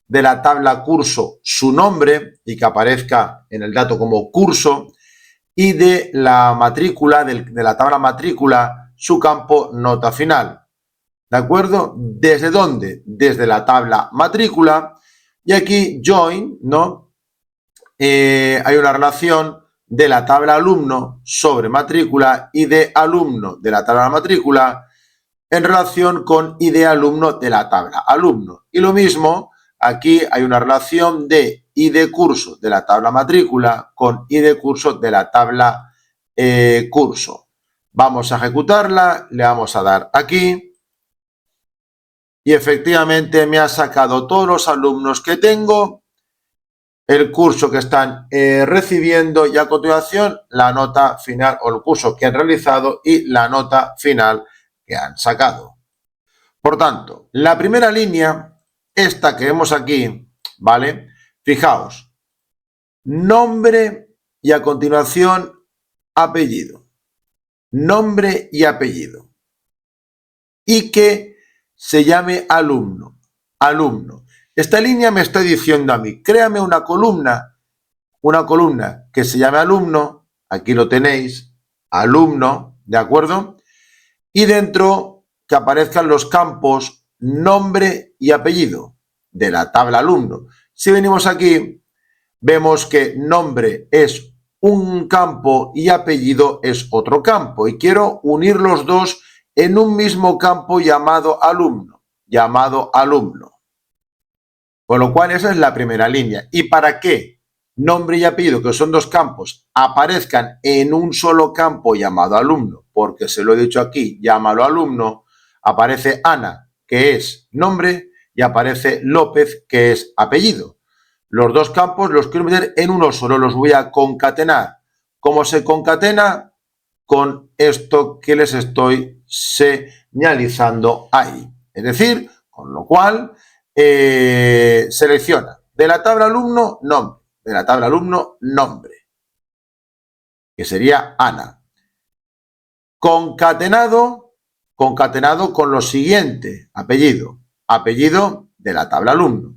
de la tabla curso su nombre y que aparezca en el dato como curso, y de la matrícula, de la tabla matrícula, su campo nota final. ¿De acuerdo? ¿Desde dónde? Desde la tabla matrícula. Y aquí join, ¿no? Hay una relación de la tabla alumno sobre matrícula y de alumno de la tabla matrícula en relación con id alumno de la tabla alumno. Y lo mismo, aquí hay una relación de id curso de la tabla matrícula con id curso de la tabla curso. Vamos a ejecutarla, le vamos a dar aquí y efectivamente me ha sacado todos los alumnos que tengo, el curso que están recibiendo y a continuación la nota final o el curso que han realizado y la nota final que han sacado. Por tanto, la primera línea, esta que vemos aquí, ¿vale? Fijaos, nombre y a continuación apellido. Nombre y apellido. Y que se llame alumno. Alumno. Esta línea me está diciendo a mí, créame una columna que se llame alumno, aquí lo tenéis, alumno, ¿de acuerdo? Y dentro que aparezcan los campos nombre y apellido de la tabla alumno. Si venimos aquí, vemos que nombre es un campo y apellido es otro campo. Y quiero unir los dos en un mismo campo llamado alumno. Con lo cual esa es la primera línea. ¿Y para qué nombre y apellido, que son dos campos, aparezcan en un solo campo llamado alumno? Porque se lo he dicho aquí, llámalo alumno, aparece Ana, que es nombre, y aparece López, que es apellido. Los dos campos los quiero meter en uno solo, los voy a concatenar. ¿Cómo se concatena? Con esto que les estoy señalizando ahí. Es decir, con lo cual selecciona de la tabla alumno nombre, de la tabla alumno nombre, que sería Ana. Concatenado con lo siguiente, apellido de la tabla alumno.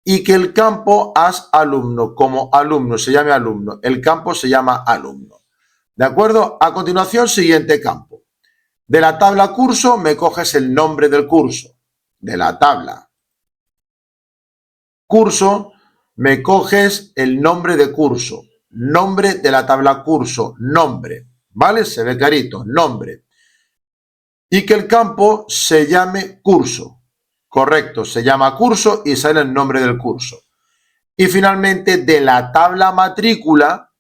Y que el campo as alumno, como alumno se llame alumno, el campo se llama alumno. ¿De acuerdo? A continuación, siguiente campo. De la tabla curso me coges el nombre del curso. De la tabla curso me coges el nombre de curso. Nombre de la tabla curso. Nombre. ¿Vale? Se ve clarito. Nombre. Y que el campo se llame curso. Correcto. Se llama curso y sale el nombre del curso. Y finalmente, de la tabla matrícula,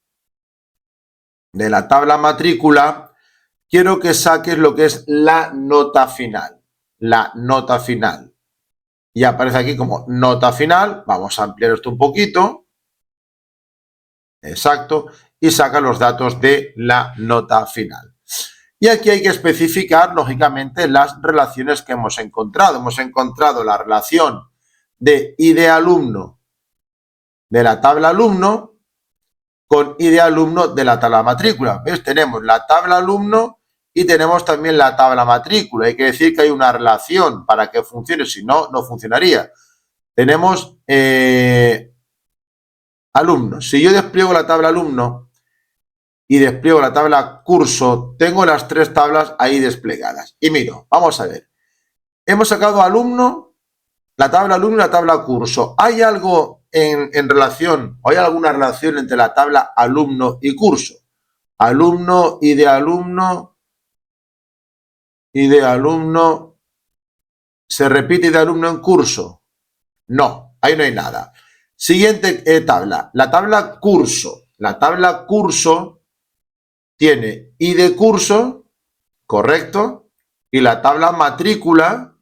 quiero que saques lo que es la nota final. La nota final. Y aparece aquí como nota final. Vamos a ampliar esto un poquito. Exacto. Y saca los datos de la nota final. Y aquí hay que especificar, lógicamente, las relaciones que hemos encontrado. Hemos encontrado la relación de id alumno de la tabla alumno con id alumno de la tabla matrícula. ¿Ves? Tenemos la tabla alumno y tenemos también la tabla matrícula. Hay que decir que hay una relación para que funcione, si no, no funcionaría. Tenemos alumnos. Si yo despliego la tabla alumno y despliego la tabla curso, tengo las tres tablas ahí desplegadas. Y miro, vamos a ver. Hemos sacado alumno, la tabla alumno y la tabla curso. ¿Hay algo en relación, o hay alguna relación entre la tabla alumno y curso? Alumno y de alumno, ¿se repite de alumno en curso? No, ahí no hay nada. Siguiente tabla, la tabla curso. La tabla curso tiene id curso, correcto, y la tabla matrícula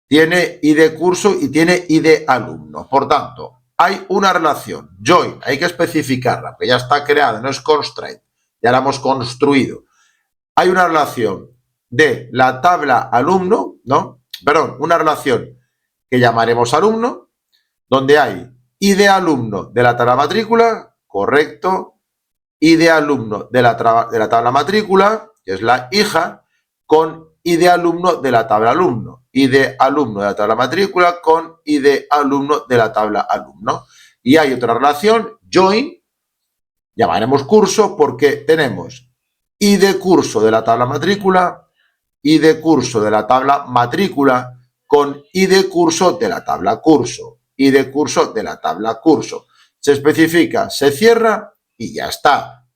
tiene id curso y tiene id alumno. Por tanto, hay una relación, join, hay que especificarla, porque ya está creada, no es constraint, ya la hemos construido. Hay una relación de la tabla alumno, ¿no? Perdón, una relación que llamaremos alumno, donde hay id alumno de la tabla matrícula, correcto, id alumno de la tabla matrícula, que es la hija, con ID alumno de la tabla alumno. ID alumno de la tabla matrícula con ID alumno de la tabla alumno. Y hay otra relación, join, llamaremos curso porque tenemos ID curso de la tabla matrícula, ID curso de la tabla matrícula con ID curso de la tabla curso, ID curso de la tabla curso. Se especifica, se cierra y ya está.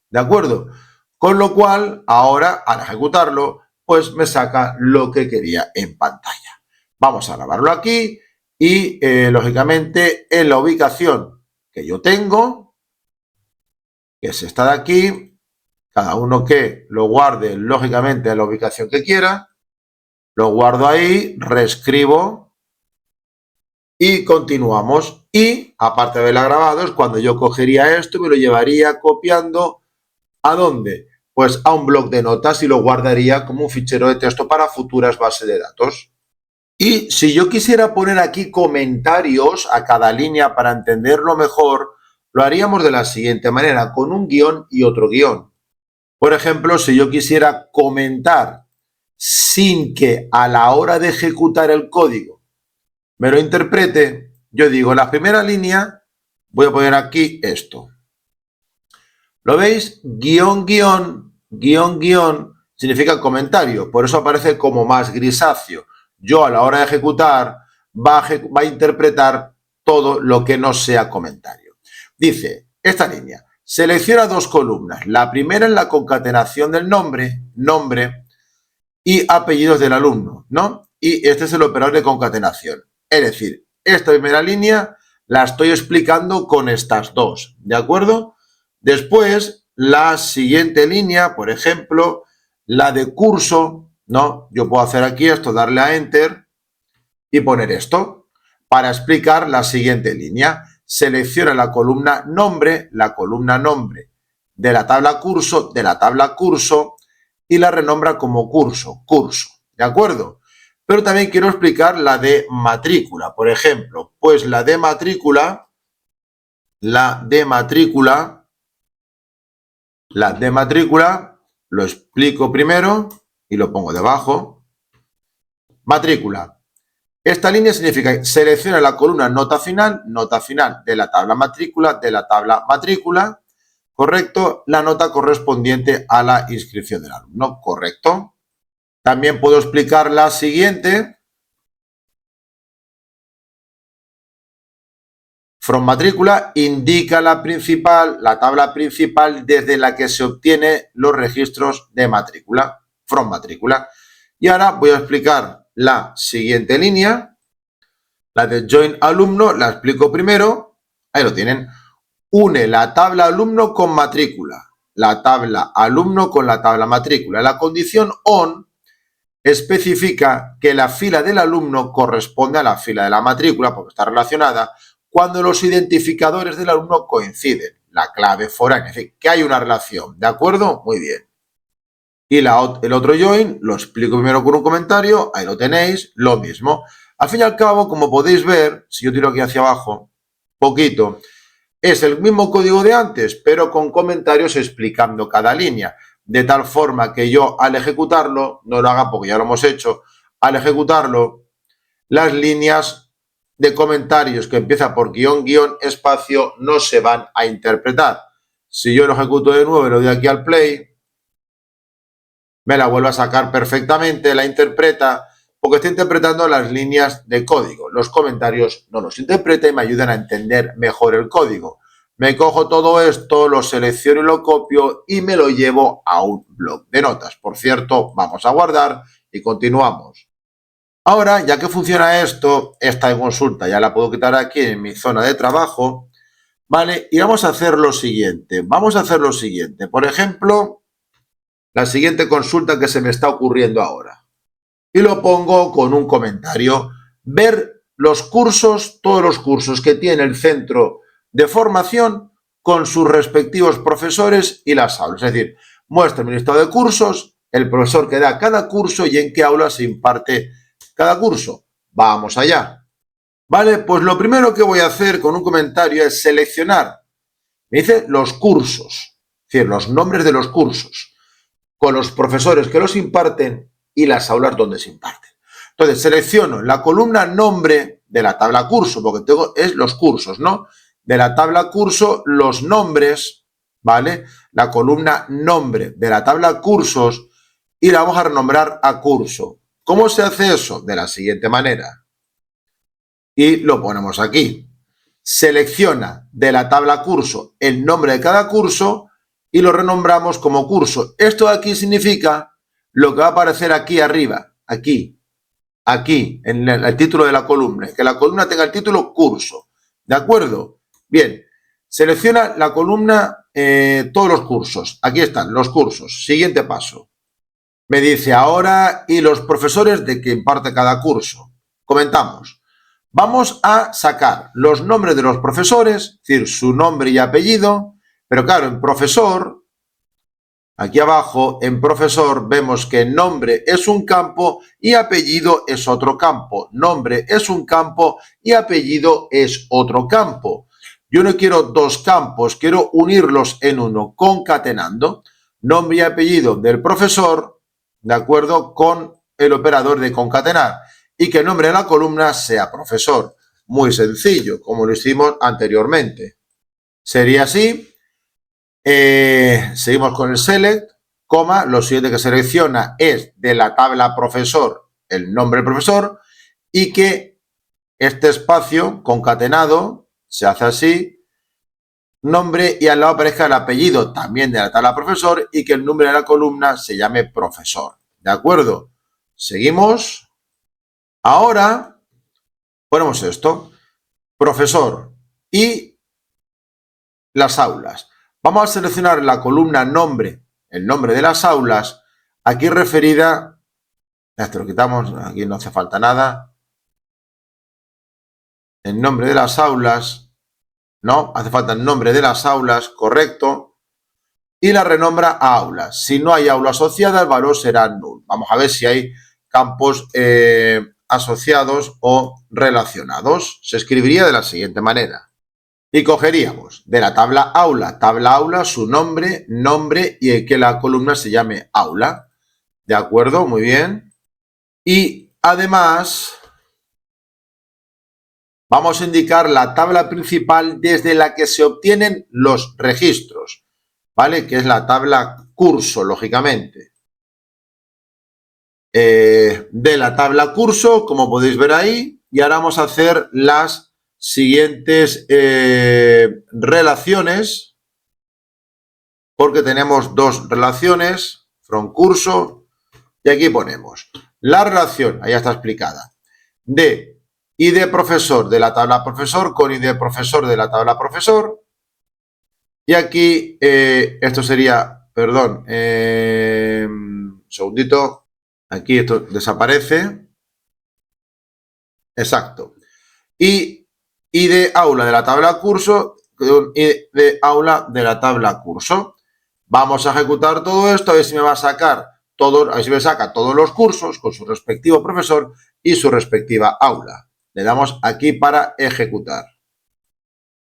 ¿De acuerdo? Con lo cual, ahora, al ejecutarlo, pues me saca lo que quería en pantalla. Vamos a grabarlo aquí y, lógicamente, en la ubicación que yo tengo, que es esta de aquí, cada uno que lo guarde, lógicamente, en la ubicación que quiera, lo guardo ahí, reescribo y continuamos. Y, aparte de haberla grabado, es cuando yo cogería esto y me lo llevaría copiando, ¿a dónde? Pues a un bloc de notas y lo guardaría como un fichero de texto para futuras bases de datos. Y si yo quisiera poner aquí comentarios a cada línea para entenderlo mejor, lo haríamos de la siguiente manera, con un guión y otro guión. Por ejemplo, si yo quisiera comentar sin que a la hora de ejecutar el código me lo interprete, yo digo, en la primera línea voy a poner aquí esto. ¿Lo veis? Guión, guión, guión, guión significa comentario, por eso aparece como más grisáceo. Yo a la hora de ejecutar va a interpretar todo lo que no sea comentario. Dice, esta línea, selecciona dos columnas. La primera es la concatenación del nombre y apellidos del alumno, ¿no? Y este es el operador de concatenación. Es decir, esta primera línea la estoy explicando con estas dos, ¿de acuerdo? Después, la siguiente línea, por ejemplo, la de curso, ¿no? Yo puedo hacer aquí esto, darle a Enter y poner esto para explicar la siguiente línea. Selecciona la columna nombre de la tabla curso y la renombra como curso, ¿de acuerdo? Pero también quiero explicar la de matrícula, por ejemplo, pues la de matrícula lo explico primero y lo pongo debajo. Matrícula. Esta línea significa selecciona la columna nota final de la tabla matrícula, correcto, la nota correspondiente a la inscripción del alumno, correcto. También puedo explicar la siguiente. From matrícula indica la tabla principal desde la que se obtiene los registros de matrícula. From matrícula. Y ahora voy a explicar la siguiente línea. La de join alumno la explico primero. Ahí lo tienen. Une la tabla alumno con matrícula. La tabla alumno con la tabla matrícula. La condición on especifica que la fila del alumno corresponde a la fila de la matrícula porque está relacionada cuando los identificadores del alumno coinciden, la clave foránea, es decir, que hay una relación, ¿de acuerdo? Muy bien. Y el otro join lo explico primero con un comentario, ahí lo tenéis, lo mismo. Al fin y al cabo, como podéis ver, si yo tiro aquí hacia abajo, poquito, es el mismo código de antes, pero con comentarios explicando cada línea, de tal forma que yo al ejecutarlo, no lo haga porque ya lo hemos hecho, al ejecutarlo, las líneas de comentarios que empieza por guión, guión, espacio, no se van a interpretar. Si yo lo ejecuto de nuevo y le doy aquí al play, me la vuelve a sacar perfectamente, la interpreta, porque está interpretando las líneas de código. Los comentarios no los interpreta y me ayudan a entender mejor el código. Me cojo todo esto, lo selecciono y lo copio y me lo llevo a un bloc de notas. Por cierto, vamos a guardar y continuamos. Ahora, ya que funciona esto, esta consulta ya la puedo quitar aquí en mi zona de trabajo, ¿vale? Y vamos a hacer lo siguiente. Por ejemplo, la siguiente consulta que se me está ocurriendo ahora. Y lo pongo con un comentario. Ver los cursos, todos los cursos que tiene el centro de formación con sus respectivos profesores y las aulas. Es decir, muestra el listado de cursos, el profesor que da cada curso y en qué aula se imparte cada curso. Vamos allá. Vale, pues lo primero que voy a hacer con un comentario es seleccionar. Me dice los cursos, es decir, los nombres de los cursos. con los profesores que los imparten y las aulas donde se imparten. Entonces, selecciono la columna nombre de la tabla curso, porque tengo es los cursos, ¿no? De la tabla curso, los nombres, ¿vale? La columna nombre de la tabla cursos y la vamos a renombrar a curso. ¿Cómo se hace eso? De la siguiente manera. Y lo ponemos aquí. Selecciona de la tabla curso el nombre de cada curso y lo renombramos como curso. Esto de aquí significa lo que va a aparecer aquí arriba, aquí, en el título de la columna, que la columna tenga el título curso. ¿De acuerdo? Bien, selecciona la columna todos los cursos. Aquí están los cursos. Siguiente paso. Me dice ahora y los profesores de que imparte cada curso. Comentamos. Vamos a sacar los nombres de los profesores, es decir, su nombre y apellido, pero claro, en profesor, aquí abajo, en profesor, vemos que nombre es un campo y apellido es otro campo. Nombre es un campo y apellido es otro campo. Yo no quiero dos campos, quiero unirlos en uno, concatenando nombre y apellido del profesor, de acuerdo con el operador de concatenar. Y que el nombre de la columna sea profesor. Muy sencillo, como lo hicimos anteriormente. Sería así. Seguimos con el select, coma, lo siguiente que selecciona es de la tabla profesor el nombre del profesor y que este espacio concatenado se hace así, nombre y al lado aparezca el apellido también de la tabla profesor y que el nombre de la columna se llame profesor. ¿De acuerdo? Seguimos. Ahora ponemos esto, profesor y las aulas. Vamos a seleccionar la columna nombre, el nombre de las aulas, aquí referida, esto lo quitamos, aquí no hace falta nada, el nombre de las aulas, no, hace falta el nombre de las aulas, correcto, y la renombra a aulas. Si no hay aula asociada, el valor será null. Vamos a ver si hay campos asociados o relacionados. Se escribiría de la siguiente manera. Y cogeríamos de la tabla aula, su nombre, y que la columna se llame aula. ¿De acuerdo? Muy bien. Y además vamos a indicar la tabla principal desde la que se obtienen los registros, ¿vale? Que es la tabla curso, lógicamente. De la tabla curso, como podéis ver ahí, y ahora vamos a hacer las siguientes relaciones, porque tenemos dos relaciones, from curso, y aquí ponemos la relación, ahí está explicada, de ID profesor de la tabla profesor con ID profesor de la tabla profesor, y aquí esto sería, perdón, un segundito, aquí esto desaparece, exacto, y ID aula de la tabla curso, ID aula de la tabla curso. Vamos a ejecutar todo esto, a ver si me va a sacar a ver si me saca todos los cursos con su respectivo profesor y su respectiva aula. Le damos aquí para ejecutar.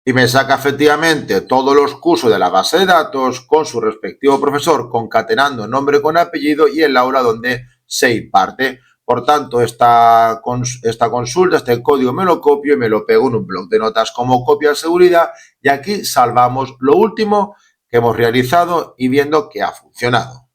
Y me saca efectivamente todos los cursos de la base de datos con su respectivo profesor, concatenando nombre con apellido y el aula donde se imparte. Por tanto, esta consulta, este código me lo copio y me lo pego en un bloc de notas como copia de seguridad y aquí salvamos lo último que hemos realizado y viendo que ha funcionado.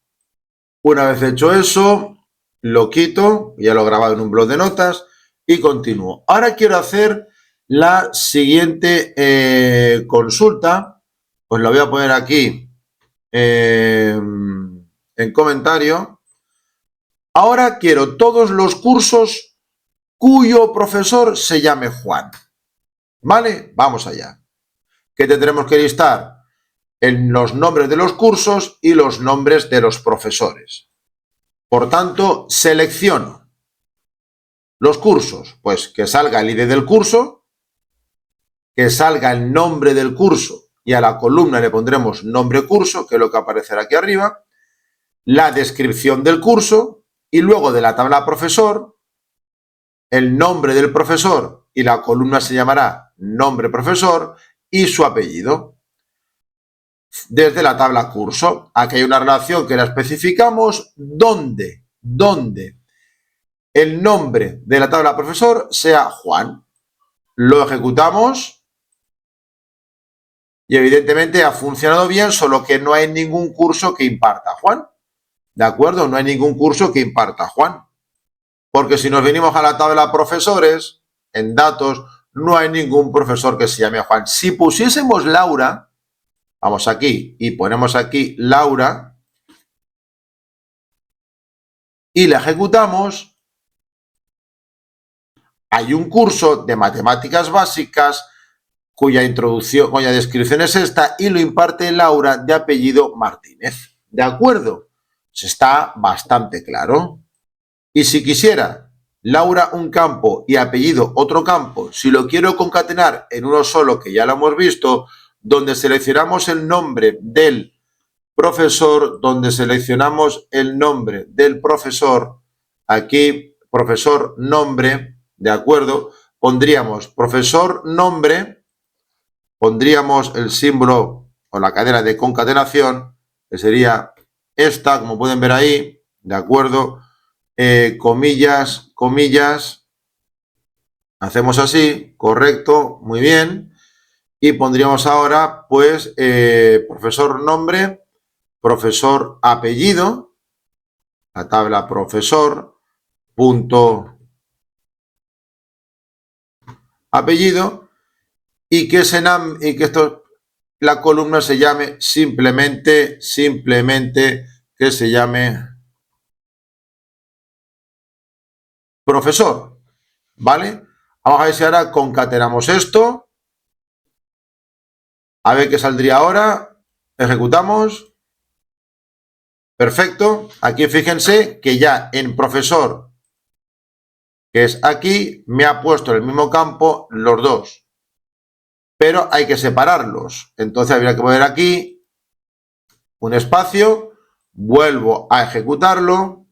Una vez hecho eso, lo quito, ya lo he grabado en un bloc de notas y continúo. Ahora quiero hacer la siguiente consulta, pues la voy a poner aquí en comentario. Ahora quiero todos los cursos cuyo profesor se llame Juan. ¿Vale? Vamos allá. ¿Qué tendremos que listar? En los nombres de los cursos y los nombres de los profesores. Por tanto, selecciono los cursos, pues que salga el ID del curso, que salga el nombre del curso y a la columna le pondremos nombre curso, que es lo que aparecerá aquí arriba, la descripción del curso y luego de la tabla profesor, el nombre del profesor y la columna se llamará nombre profesor y su apellido. desde la tabla curso. Aquí hay una relación que la especificamos donde el nombre de la tabla profesor sea Juan. Lo ejecutamos y evidentemente ha funcionado bien, solo que no hay ningún curso que imparta Juan. ¿De acuerdo? No hay ningún curso que imparta Juan. Porque si nos venimos a la tabla profesores, en datos, no hay ningún profesor que se llame Juan. Si pusiésemos Laura, vamos aquí y ponemos aquí Laura y la ejecutamos, hay un curso de matemáticas básicas cuya descripción es esta y lo imparte Laura de apellido Martínez. ¿De acuerdo? Pues está bastante claro. Y si quisiera Laura un campo y apellido otro campo, si lo quiero concatenar en uno solo, que ya lo hemos visto, donde seleccionamos el nombre del profesor, aquí profesor nombre, ¿de acuerdo? Pondríamos profesor nombre, pondríamos el símbolo o la cadena de concatenación, que sería esta, como pueden ver ahí, ¿de acuerdo? Comillas, comillas, hacemos así, correcto, muy bien, y pondríamos ahora, pues, profesor nombre, profesor apellido, la tabla profesor, punto apellido, y que la columna se llame simplemente, que se llame profesor, ¿vale? Vamos a ver si ahora concatenamos esto. A ver qué saldría ahora. Ejecutamos. Perfecto. Aquí fíjense que ya en profesor, que es aquí, me ha puesto en el mismo campo los dos. Pero hay que separarlos. Entonces habría que poner aquí un espacio. Vuelvo a ejecutarlo.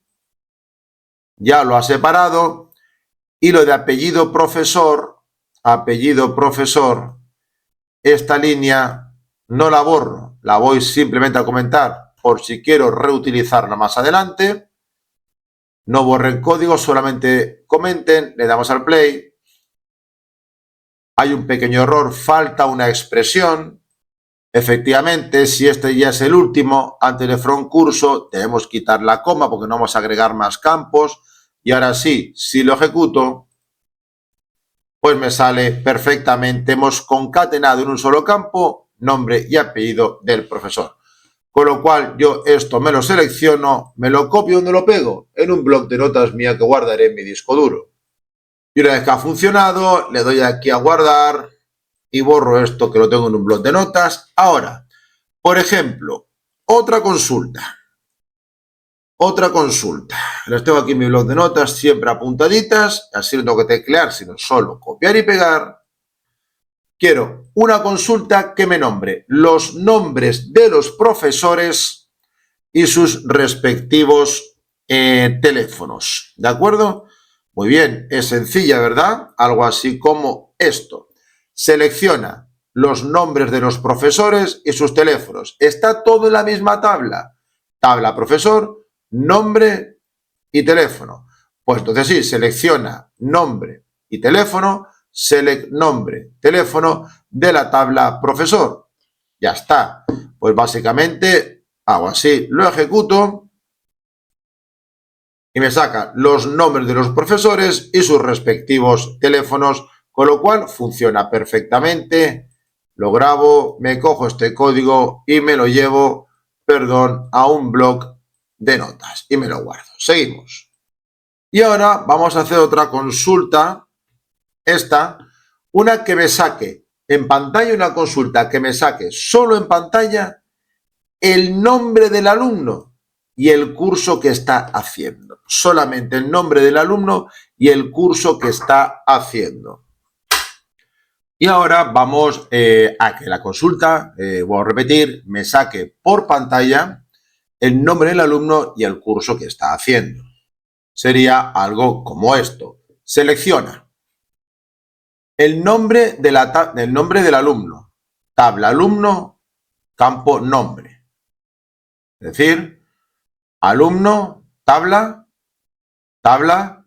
Ya lo ha separado. Y lo de apellido profesor, esta línea no la borro, la voy simplemente a comentar por si quiero reutilizarla más adelante. No borren código, solamente comenten, le damos al play. Hay un pequeño error, falta una expresión. Efectivamente, si este ya es el último, antes de from curso, debemos quitar la coma porque no vamos a agregar más campos. Y ahora sí, si lo ejecuto, pues me sale perfectamente. Hemos concatenado en un solo campo nombre y apellido del profesor. Con lo cual yo esto me lo selecciono, me lo copio, ¿dónde lo pego? En un bloc de notas mía que guardaré en mi disco duro. Y una vez que ha funcionado, le doy aquí a guardar y borro esto que lo tengo en un bloc de notas. Ahora, por ejemplo, otra consulta. Les tengo aquí en mi bloc de notas siempre apuntaditas, así no tengo que teclear, sino solo copiar y pegar. Quiero una consulta que me nombre los nombres de los profesores y sus respectivos teléfonos. ¿De acuerdo? Muy bien, es sencilla, ¿verdad? Algo así como esto. Selecciona los nombres de los profesores y sus teléfonos. Está todo en la misma tabla. Tabla profesor, nombre y teléfono. Pues entonces sí, selecciona nombre y teléfono, nombre, teléfono de la tabla profesor. Ya está. Pues básicamente hago así, lo ejecuto y me saca los nombres de los profesores y sus respectivos teléfonos, con lo cual funciona perfectamente. Lo grabo, me cojo este código y me lo llevo, a un bloc de notas y me lo guardo. Seguimos. Y ahora vamos a hacer otra consulta. Una que me saque en pantalla, una consulta que me saque solo en pantalla el nombre del alumno y el curso que está haciendo. Solamente el nombre del alumno y el curso que está haciendo. Y ahora vamos a que la consulta, voy a repetir, me saque por pantalla el nombre del alumno y el curso que está haciendo. Sería algo como esto. Selecciona el nombre del alumno, tabla alumno, campo nombre. Es decir, alumno, tabla, tabla,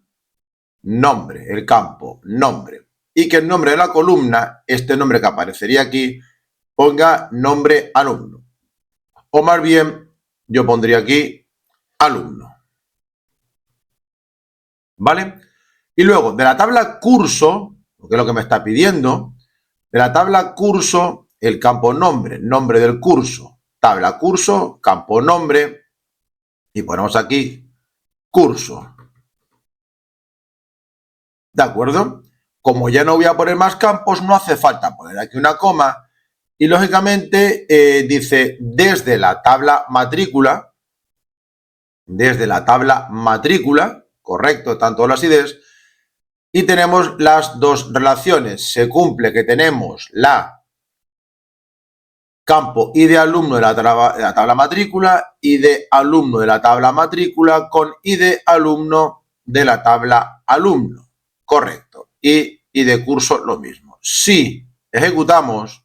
nombre, el campo nombre. Y que el nombre de la columna, este nombre que aparecería aquí, ponga nombre alumno. O más bien, yo pondría aquí alumno. ¿Vale? Y luego, de la tabla curso, que es lo que me está pidiendo, de la tabla curso, el campo nombre, nombre del curso, tabla curso, campo nombre, y ponemos aquí curso. ¿De acuerdo? Como ya no voy a poner más campos, no hace falta poner aquí una coma, y lógicamente dice desde la tabla matrícula, correcto, tanto las ideas, y tenemos las dos relaciones. Se cumple que tenemos la campo id alumno de la tabla matrícula, id alumno de la tabla matrícula con id alumno de la tabla alumno. Correcto. Y de curso lo mismo. Si ejecutamos,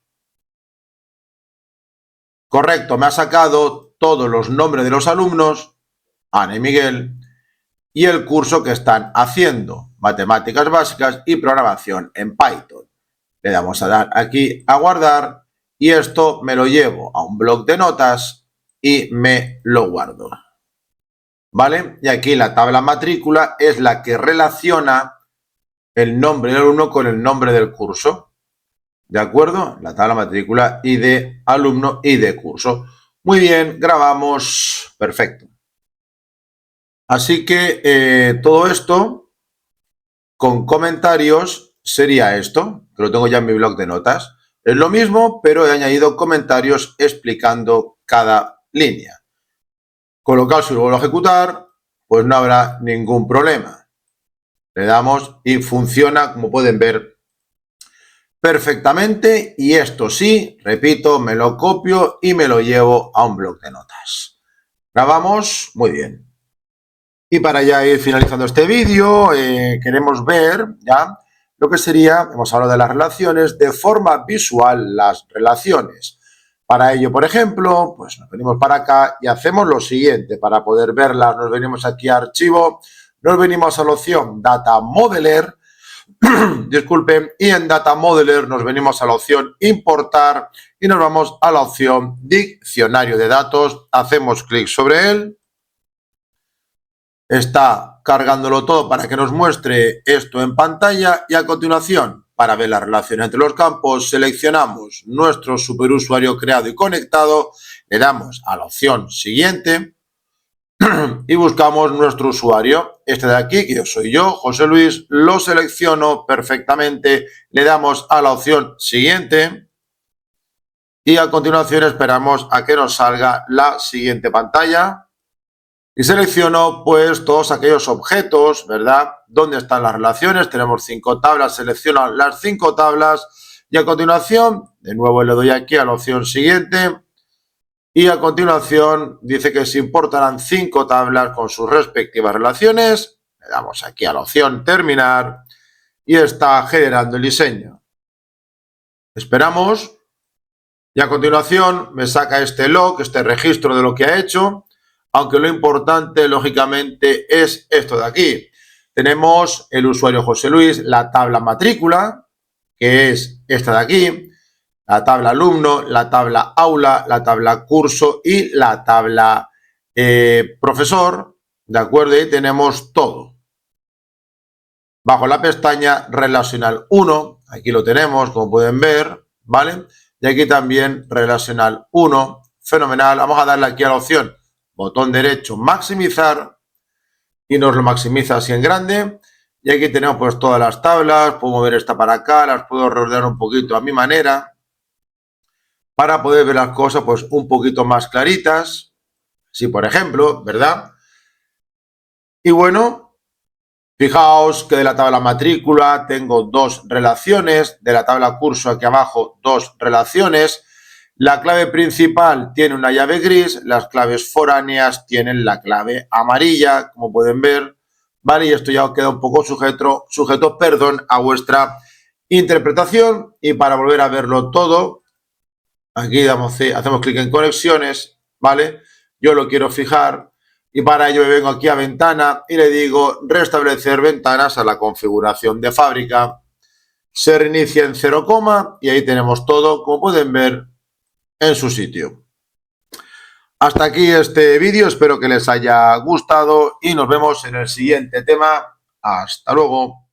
correcto, me ha sacado todos los nombres de los alumnos, Ana y Miguel, y el curso que están haciendo, matemáticas básicas y programación en Python. Le damos a dar aquí a guardar y esto me lo llevo a un bloc de notas y me lo guardo. ¿Vale? Y aquí la tabla matrícula es la que relaciona el nombre del alumno con el nombre del curso. ¿De acuerdo? La tabla matrícula y de alumno y de curso. Muy bien, grabamos. Perfecto. Así que todo esto con comentarios sería esto, que lo tengo ya en mi bloc de notas. Es lo mismo, pero he añadido comentarios explicando cada línea. Con lo cual, si lo vuelvo a ejecutar, pues no habrá ningún problema. Le damos y funciona, como pueden ver, perfectamente. Y esto sí, repito, me lo copio y me lo llevo a un bloc de notas. Grabamos, muy bien. Y para ya ir finalizando este vídeo, queremos ver ya lo que sería, hemos hablado de las relaciones, de forma visual las relaciones. Para ello, por ejemplo, pues nos venimos para acá y hacemos lo siguiente. Para poder verlas, nos venimos aquí a Archivo, nos venimos a la opción Data Modeler, disculpen, y en Data Modeler nos venimos a la opción Importar y nos vamos a la opción Diccionario de Datos. Hacemos clic sobre él. Está cargándolo todo para que nos muestre esto en pantalla y a continuación, para ver la relación entre los campos, seleccionamos nuestro superusuario creado y conectado, le damos a la opción siguiente y buscamos nuestro usuario. Este de aquí, que yo soy yo, José Luis, lo selecciono perfectamente, le damos a la opción siguiente y a continuación esperamos a que nos salga la siguiente pantalla. Y selecciono pues todos aquellos objetos, ¿verdad? ¿Dónde están las relaciones? Tenemos 5 tablas, selecciono las 5 tablas y a continuación, de nuevo le doy aquí a la opción siguiente y a continuación dice que se importarán 5 tablas con sus respectivas relaciones. Le damos aquí a la opción terminar y está generando el diseño. Esperamos y a continuación me saca este log, este registro de lo que ha hecho. Aunque lo importante, lógicamente, es esto de aquí. Tenemos el usuario José Luis, la tabla matrícula, que es esta de aquí, la tabla alumno, la tabla aula, la tabla curso y la tabla profesor, ¿de acuerdo? Y tenemos todo. Bajo la pestaña relacional 1, aquí lo tenemos, como pueden ver, ¿vale? Y aquí también relacional 1, fenomenal. Vamos a darle aquí a la opción botón derecho, maximizar, y nos lo maximiza así en grande. Y aquí tenemos pues todas las tablas, puedo mover esta para acá, las puedo rodear un poquito a mi manera, para poder ver las cosas pues un poquito más claritas, así por ejemplo, ¿verdad? Y bueno, fijaos que de la tabla matrícula tengo 2 relaciones, de la tabla curso aquí abajo 2 relaciones. La clave principal tiene una llave gris, las claves foráneas tienen la clave amarilla, como pueden ver, ¿vale? Y esto ya queda un poco sujeto, a vuestra interpretación. Y para volver a verlo todo, Aquí hacemos clic en conexiones, ¿vale? Yo lo quiero fijar y para ello me vengo aquí a ventana y le digo restablecer ventanas a la configuración de fábrica. Se reinicia en 0, y ahí tenemos todo, como pueden ver, en su sitio. Hasta aquí este vídeo, espero que les haya gustado y nos vemos en el siguiente tema. Hasta luego.